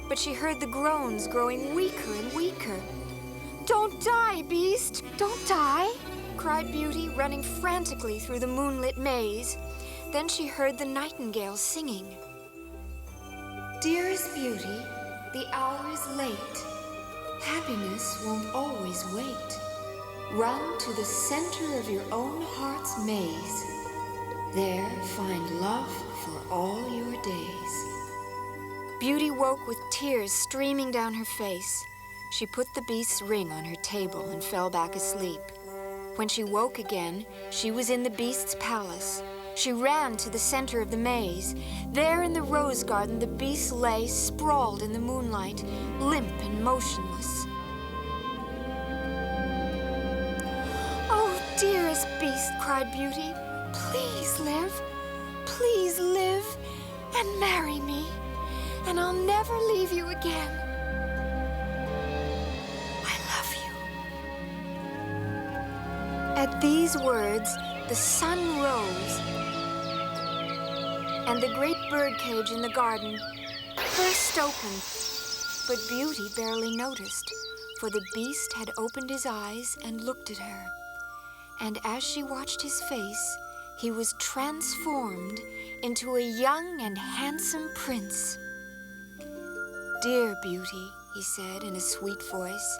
But she heard the groans growing weaker and weaker. Don't die, Beast! Don't die! Cried Beauty, running frantically through the moonlit maze. Then she heard the nightingale singing. Dearest Beauty, the hour is late. Happiness won't always wait. Run to the center of your own heart's maze. There find love for all your days. Beauty woke with tears streaming down her face. She put the beast's ring on her table and fell back asleep. When she woke again, she was in the beast's palace. She ran to the center of the maze. There in the rose garden, the beast lay sprawled in the moonlight, limp and motionless. "Oh, dearest beast," cried Beauty, "please live, and marry me, and I'll never leave you again. I love you." At these words, the sun rose, and the great birdcage in the garden burst open. But Beauty barely noticed, for the beast had opened his eyes and looked at her. And as she watched his face, he was transformed into a young and handsome prince. "Dear Beauty," he said in a sweet voice,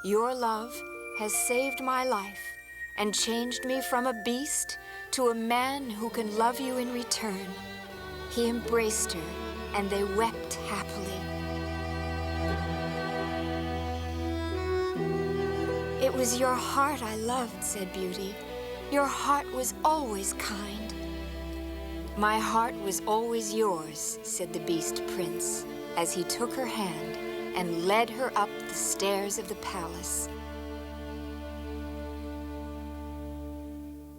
"your love has saved my life and changed me from a beast to a man who can love you in return." He embraced her, and they wept happily. "It was your heart I loved," said Beauty. "Your heart was always kind." "My heart was always yours," said the Beast Prince, as he took her hand and led her up the stairs of the palace.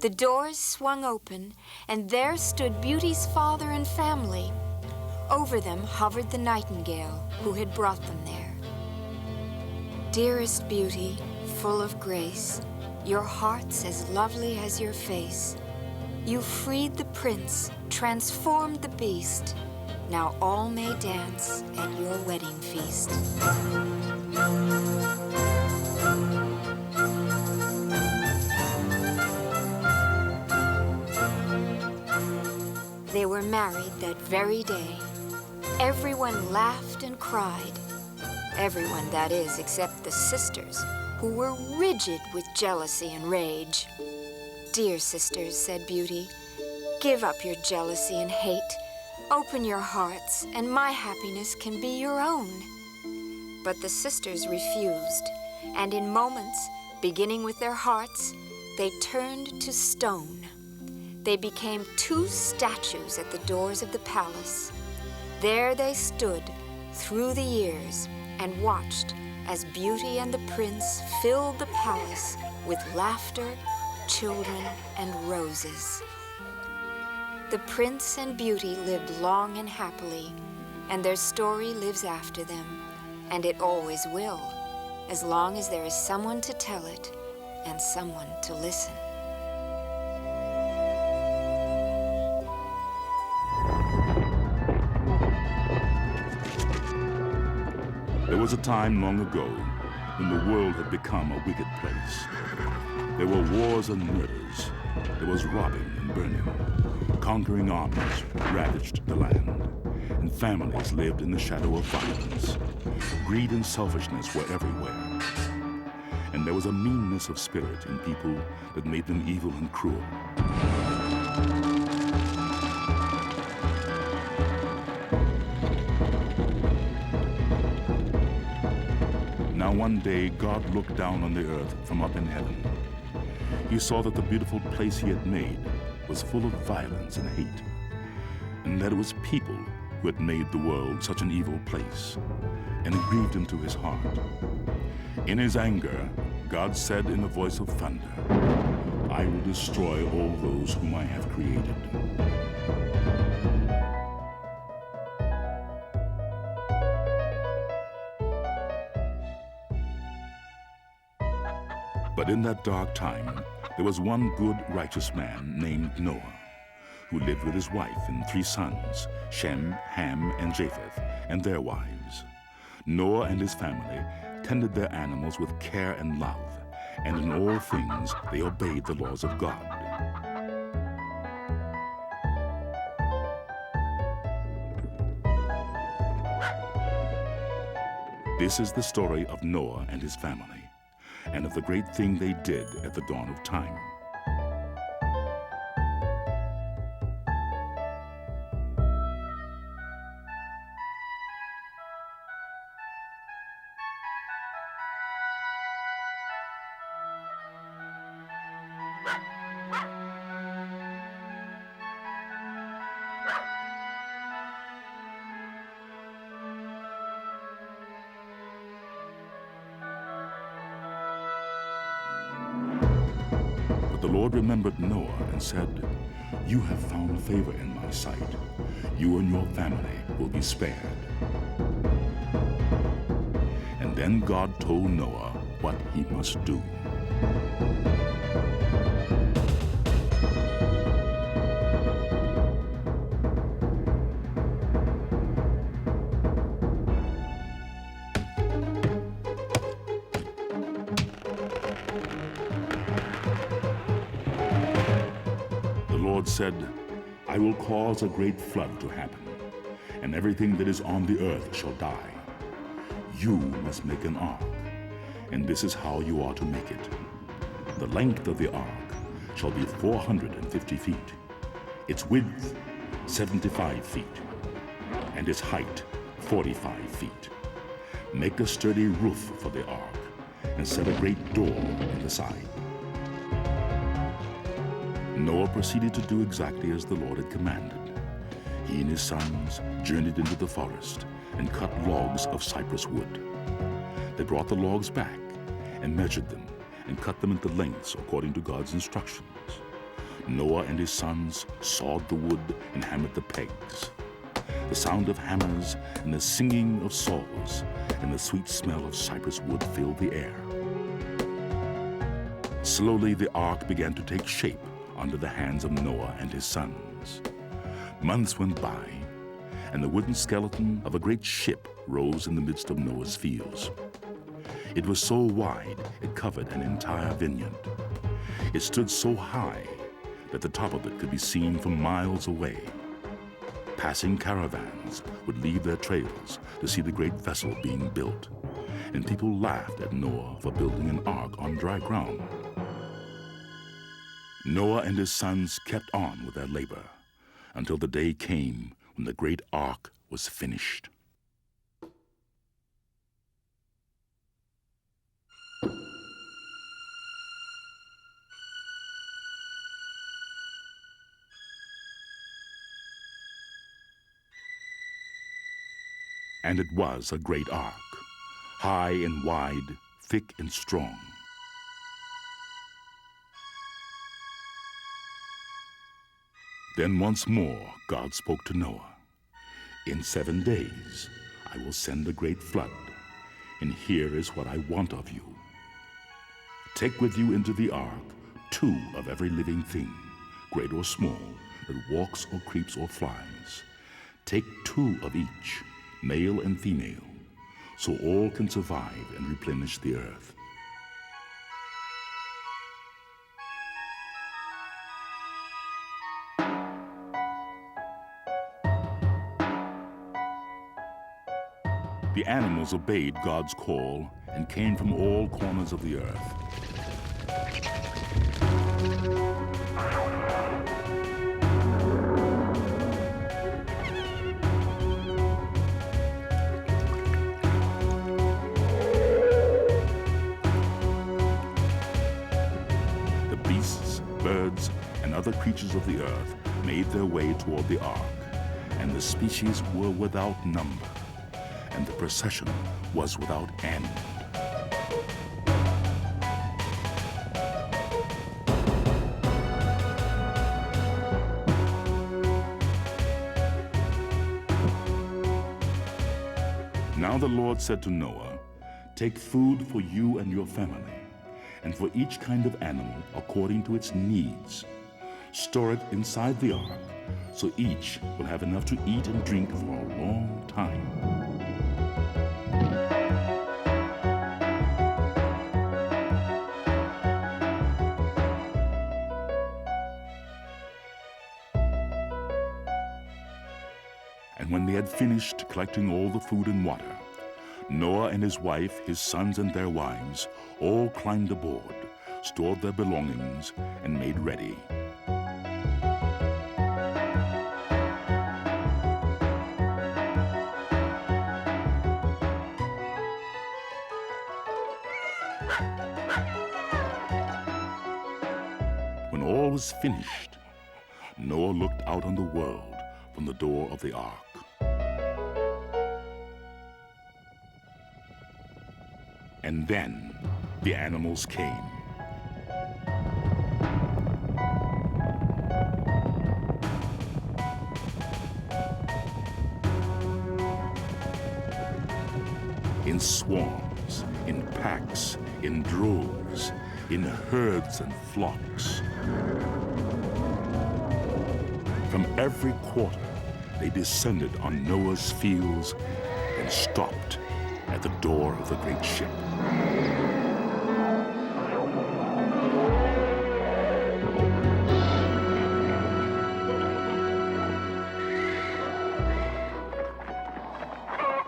The doors swung open, and there stood Beauty's father and family. Over them hovered the nightingale who had brought them there. "Dearest Beauty, full of grace, your heart's as lovely as your face. You freed the prince, transformed the beast. Now all may dance at your wedding feast." They were married that very day. Everyone laughed and cried. Everyone, that is, except the sisters, who were rigid with jealousy and rage. "Dear sisters," said Beauty, "give up your jealousy and hate. Open your hearts, and my happiness can be your own." But the sisters refused, and in moments, beginning with their hearts, they turned to stone. They became 2 statues at the doors of the palace. There they stood through the years and watched as Beauty and the prince filled the palace with laughter, children, and roses. The prince and Beauty lived long and happily, and their story lives after them, and it always will, as long as there is someone to tell it and someone to listen. There was a time long ago when the world had become a wicked place. There were wars and murders. There was robbing and burning. Conquering armies ravaged the land, and families lived in the shadow of violence. Greed and selfishness were everywhere. And there was a meanness of spirit in people that made them evil and cruel. Now one day, God looked down on the earth from up in heaven. He saw that the beautiful place he had made was full of violence and hate, and that it was people who had made the world such an evil place, and it grieved him to his heart. In his anger, God said in a voice of thunder, "I will destroy all those whom I have created." But in that dark time, there was one good, righteous man named Noah, who lived with his wife and 3 sons, Shem, Ham, and Japheth, and their wives. Noah and his family tended their animals with care and love, and in all things they obeyed the laws of God. This is the story of Noah and his family, and of the great thing they did at the dawn of time. But the Lord remembered Noah and said, "You have found favor in my sight. You and your family will be spared." And then God told Noah what he must do. The Lord said, "I will cause a great flood to happen, and everything that is on the earth shall die. You must make an ark, and this is how you are to make it. The length of the ark shall be 450 feet, its width 75 feet, and its height 45 feet. Make a sturdy roof for the ark, and set a great door in the side." Noah proceeded to do exactly as the Lord had commanded. He and his sons journeyed into the forest and cut logs of cypress wood. They brought the logs back and measured them and cut them into lengths according to God's instructions. Noah and his sons sawed the wood and hammered the pegs. The sound of hammers and the singing of saws and the sweet smell of cypress wood filled the air. Slowly the ark began to take shape under the hands of Noah and his sons. Months went by, and the wooden skeleton of a great ship rose in the midst of Noah's fields. It was so wide it covered an entire vineyard. It stood so high that the top of it could be seen from miles away. Passing caravans would leave their trails to see the great vessel being built, and people laughed at Noah for building an ark on dry ground. Noah and his sons kept on with their labor until the day came when the great ark was finished. And it was a great ark, high and wide, thick and strong. Then once more God spoke to Noah. "In 7 days I will send a great flood, and here is what I want of you. Take with you into the ark 2 of every living thing, great or small, that walks or creeps or flies. Take 2 of each, male and female, so all can survive and replenish the earth." The animals obeyed God's call and came from all corners of the earth. The beasts, birds, and other creatures of the earth made their way toward the ark, and the species were without number, and the procession was without end. Now the Lord said to Noah, "Take food for you and your family, and for each kind of animal according to its needs. Store it inside the ark, so each will have enough to eat and drink for a long time." And when they had finished collecting all the food and water, Noah and his wife, his sons and their wives, all climbed aboard, stored their belongings, and made ready. When all was finished, Noah looked out on the world from the door of the ark. And then the animals came. in swarms, in packs, in droves, in herds and flocks. From every quarter, they descended on Noah's fields and stopped at the door of the great ship.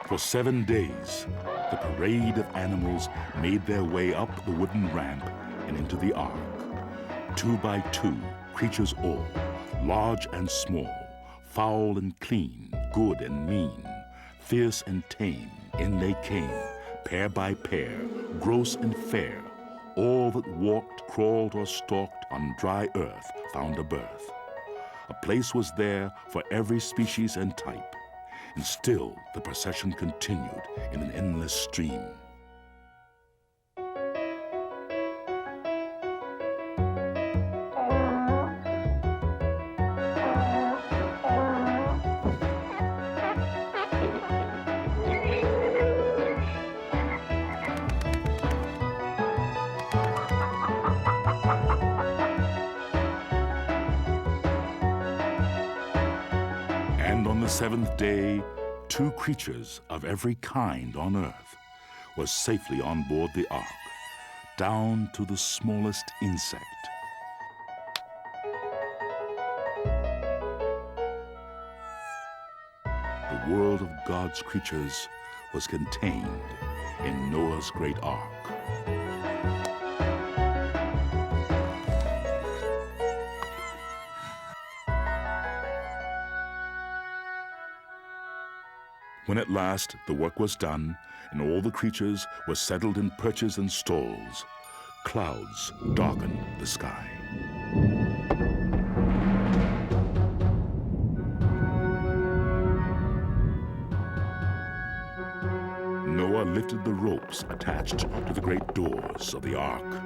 For 7 days, the parade of animals made their way up the wooden ramp and into the ark. 2 by 2, creatures all, large and small, foul and clean, good and mean, fierce and tame, in they came, pair by pair, gross and fair. All that walked, crawled, or stalked on dry earth found a birth. A place was there for every species and type. And still the procession continued in an endless stream. And on the 7th day, 2 creatures of every kind on earth were safely on board the ark, down to the smallest insect. The world of God's creatures was contained in Noah's great ark. When at last the work was done, and all the creatures were settled in perches and stalls, clouds darkened the sky. Noah lifted the ropes attached to the great doors of the ark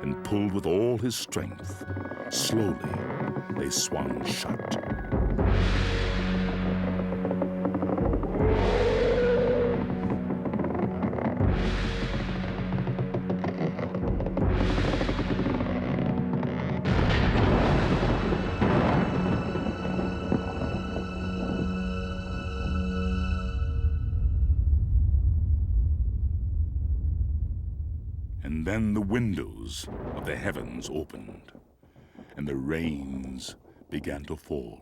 and pulled with all his strength. Slowly, they swung shut. And then the windows of the heavens opened, and the rains began to fall.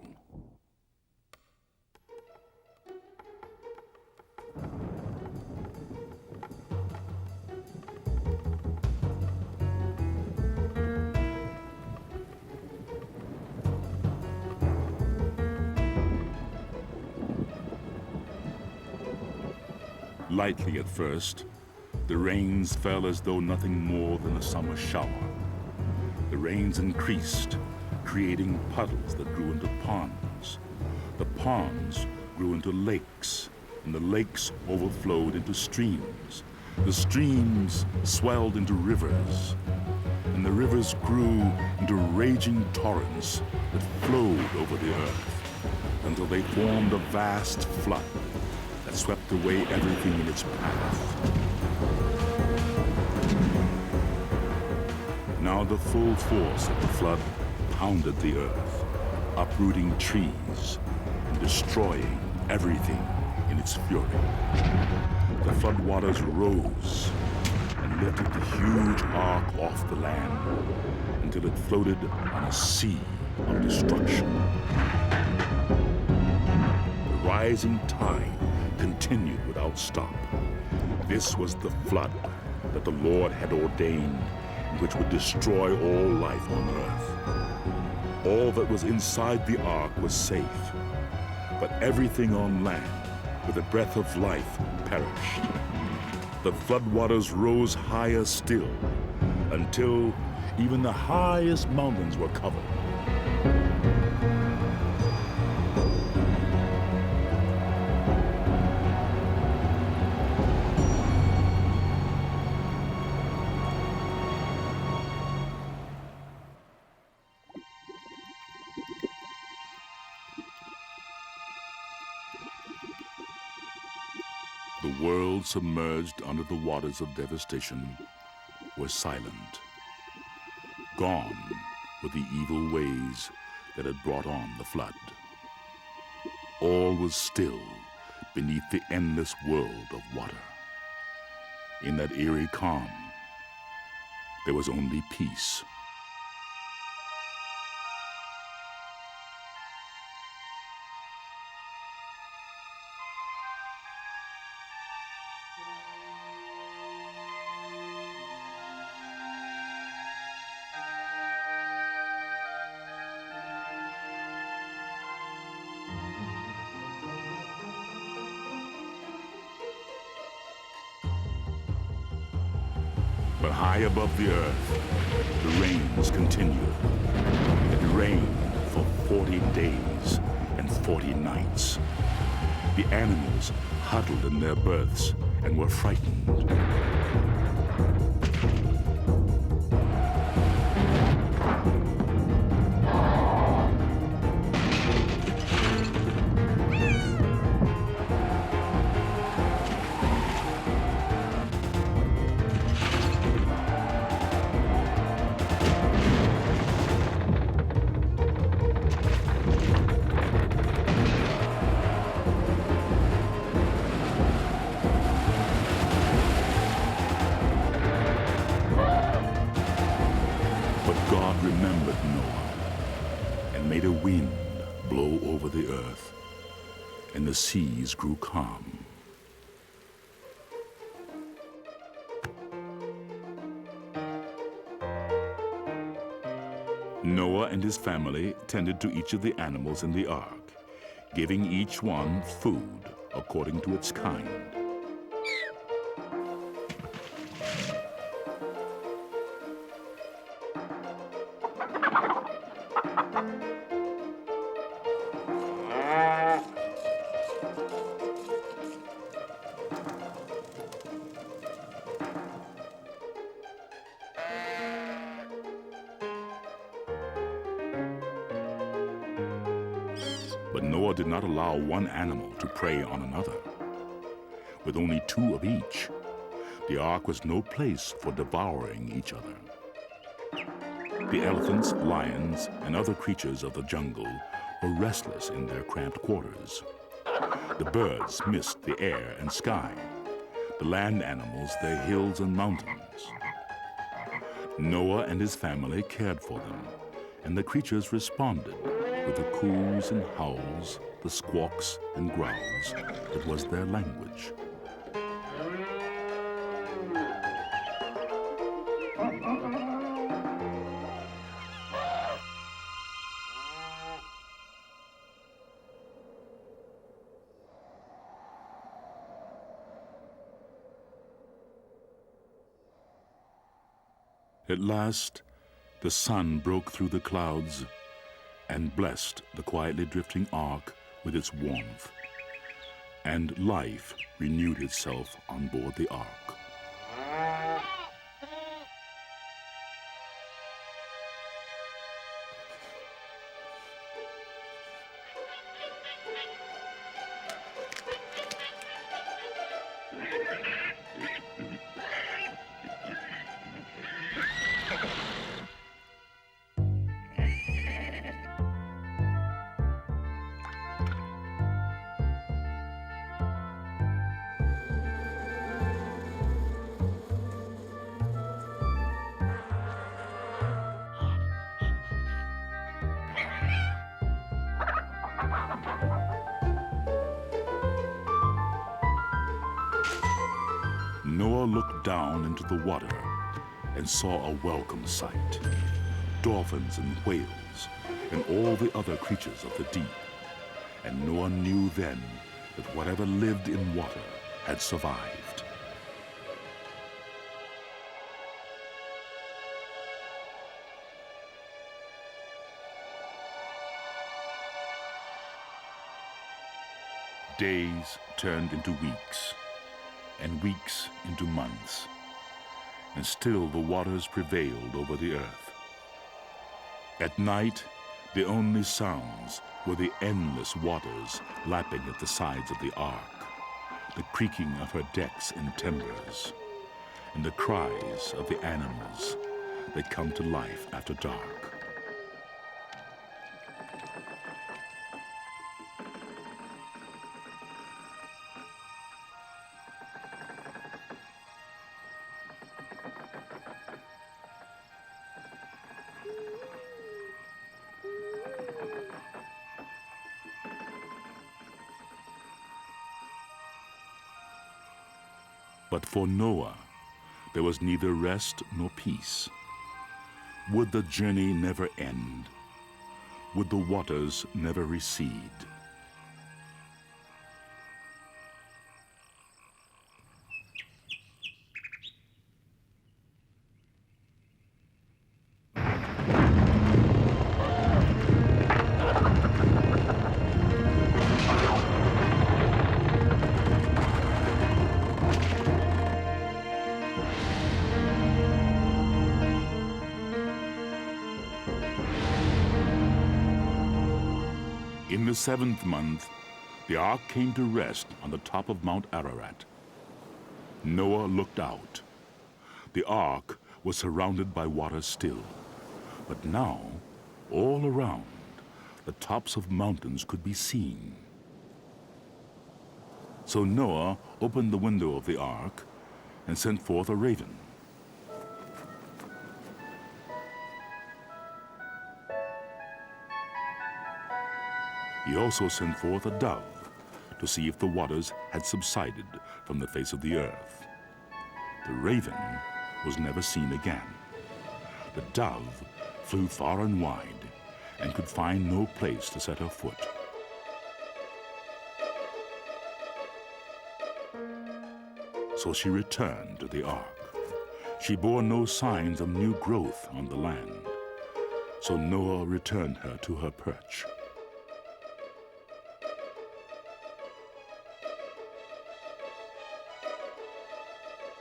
Lightly at first, the rains fell as though nothing more than a summer shower. The rains increased, creating puddles that grew into ponds. The ponds grew into lakes, and the lakes overflowed into streams. The streams swelled into rivers, and the rivers grew into raging torrents that flowed over the earth until they formed a vast flood that swept away everything in its path. Now the full force of the flood pounded the earth, uprooting trees and destroying everything in its fury. The floodwaters rose and lifted the huge ark off the land until it floated on a sea of destruction. The rising tide continued without stop. This was the flood that the Lord had ordained, which would destroy all life on earth. All that was inside the ark was safe, but everything on land with the breath of life perished. The floodwaters rose higher still, until even the highest mountains were covered. The world submerged under the waters of devastation was silent. Gone were the evil ways that had brought on the flood. All was still beneath the endless world of water. In that eerie calm, there was only peace. But high above the earth, the rains continued. It rained for 40 days and 40 nights. The animals huddled in their berths and were frightened. God remembered Noah and made a wind blow over the earth, and the seas grew calm. Noah and his family tended to each of the animals in the ark, giving each one food according to its kind. But Noah did not allow one animal to prey on another. With only 2 of each, the ark was no place for devouring each other. The elephants, lions, and other creatures of the jungle were restless in their cramped quarters. The birds missed the air and sky, the land animals their hills and mountains. Noah and his family cared for them, and the creatures responded with the coos and howls, the squawks and growls that was their language. At last, the sun broke through the clouds and blessed the quietly drifting ark with its warmth, and life renewed itself on board the ark. Noah looked down into the water and saw a welcome sight. Dolphins and whales and all the other creatures of the deep. And Noah knew then that whatever lived in water had survived. Days turned into weeks, and weeks into months, and still the waters prevailed over the earth. At night, the only sounds were the endless waters lapping at the sides of the ark, the creaking of her decks and timbers, and the cries of the animals that come to life after dark. But for Noah, there was neither rest nor peace. Would the journey never end? Would the waters never recede? In the 7th month, the ark came to rest on the top of Mount Ararat. Noah looked out. The ark was surrounded by water still, but now, all around, the tops of mountains could be seen. So Noah opened the window of the ark and sent forth a raven. He also sent forth a dove to see if the waters had subsided from the face of the earth. The raven was never seen again. The dove flew far and wide and could find no place to set her foot. So she returned to the ark. She bore no signs of new growth on the land. So Noah returned her to her perch.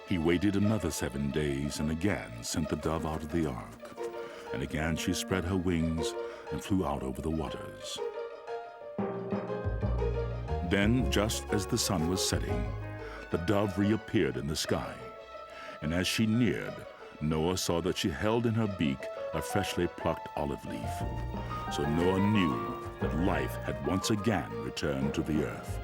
He waited another 7 days and again sent the dove out of the ark. And again she spread her wings and flew out over the waters. Then, just as the sun was setting, the dove reappeared in the sky. And as she neared, Noah saw that she held in her beak a freshly plucked olive leaf. So Noah knew that life had once again returned to the earth.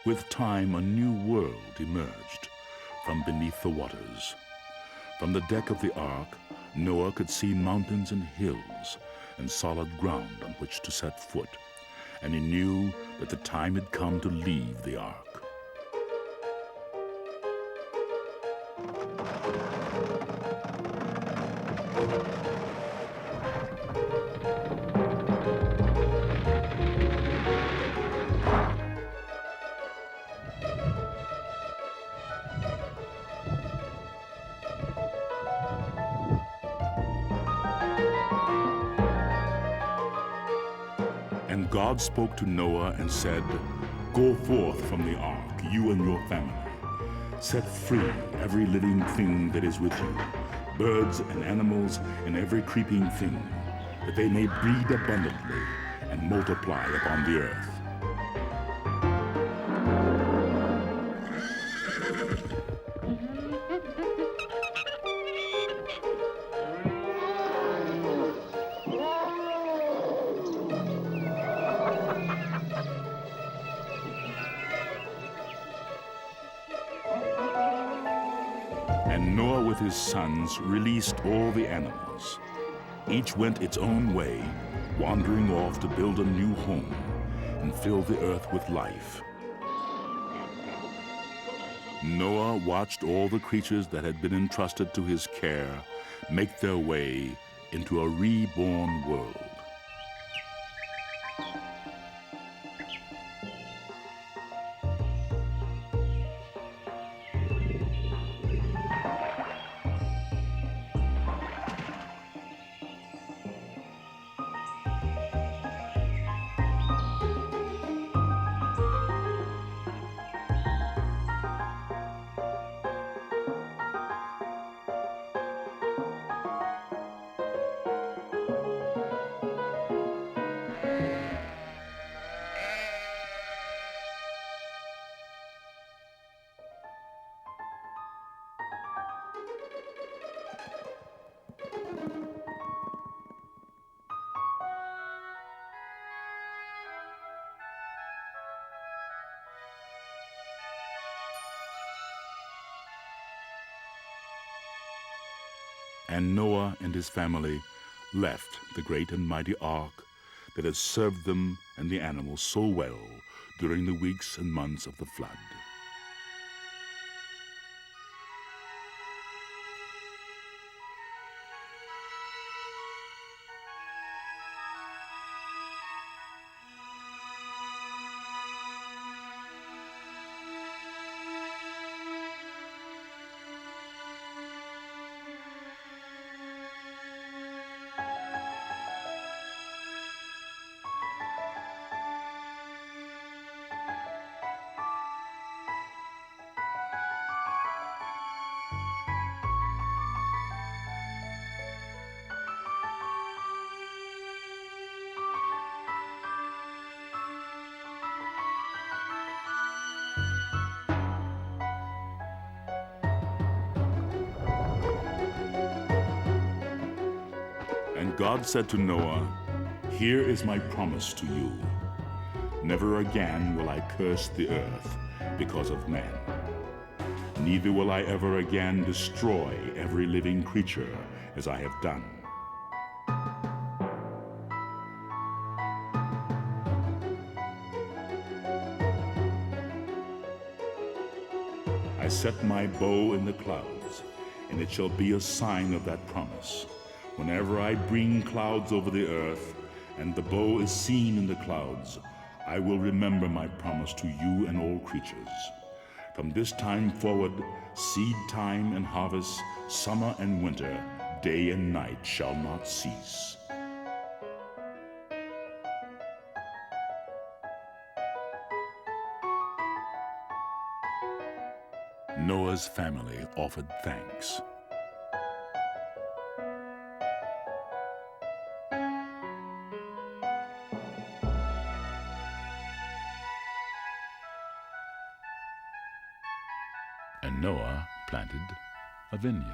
With time, a new world emerged from beneath the waters. From the deck of the ark, Noah could see mountains and hills and solid ground on which to set foot, and he knew that the time had come to leave the ark. And God spoke to Noah and said, "Go forth from the ark, you and your family. Set free every living thing that is with you, birds and animals and every creeping thing, that they may breed abundantly and multiply upon the earth." And Noah with his sons released all the animals. Each went its own way, wandering off to build a new home and fill the earth with life. Noah watched all the creatures that had been entrusted to his care make their way into a reborn world. And Noah and his family left the great and mighty ark that had served them and the animals so well during the weeks and months of the flood. And God said to Noah, "Here is my promise to you. Never again will I curse the earth because of man. Neither will I ever again destroy every living creature as I have done. I set my bow in the clouds, and it shall be a sign of that promise. Whenever I bring clouds over the earth, and the bow is seen in the clouds, I will remember my promise to you and all creatures. From this time forward, seed time and harvest, summer and winter, day and night shall not cease." Noah's family offered thanks. And Noah planted a vineyard.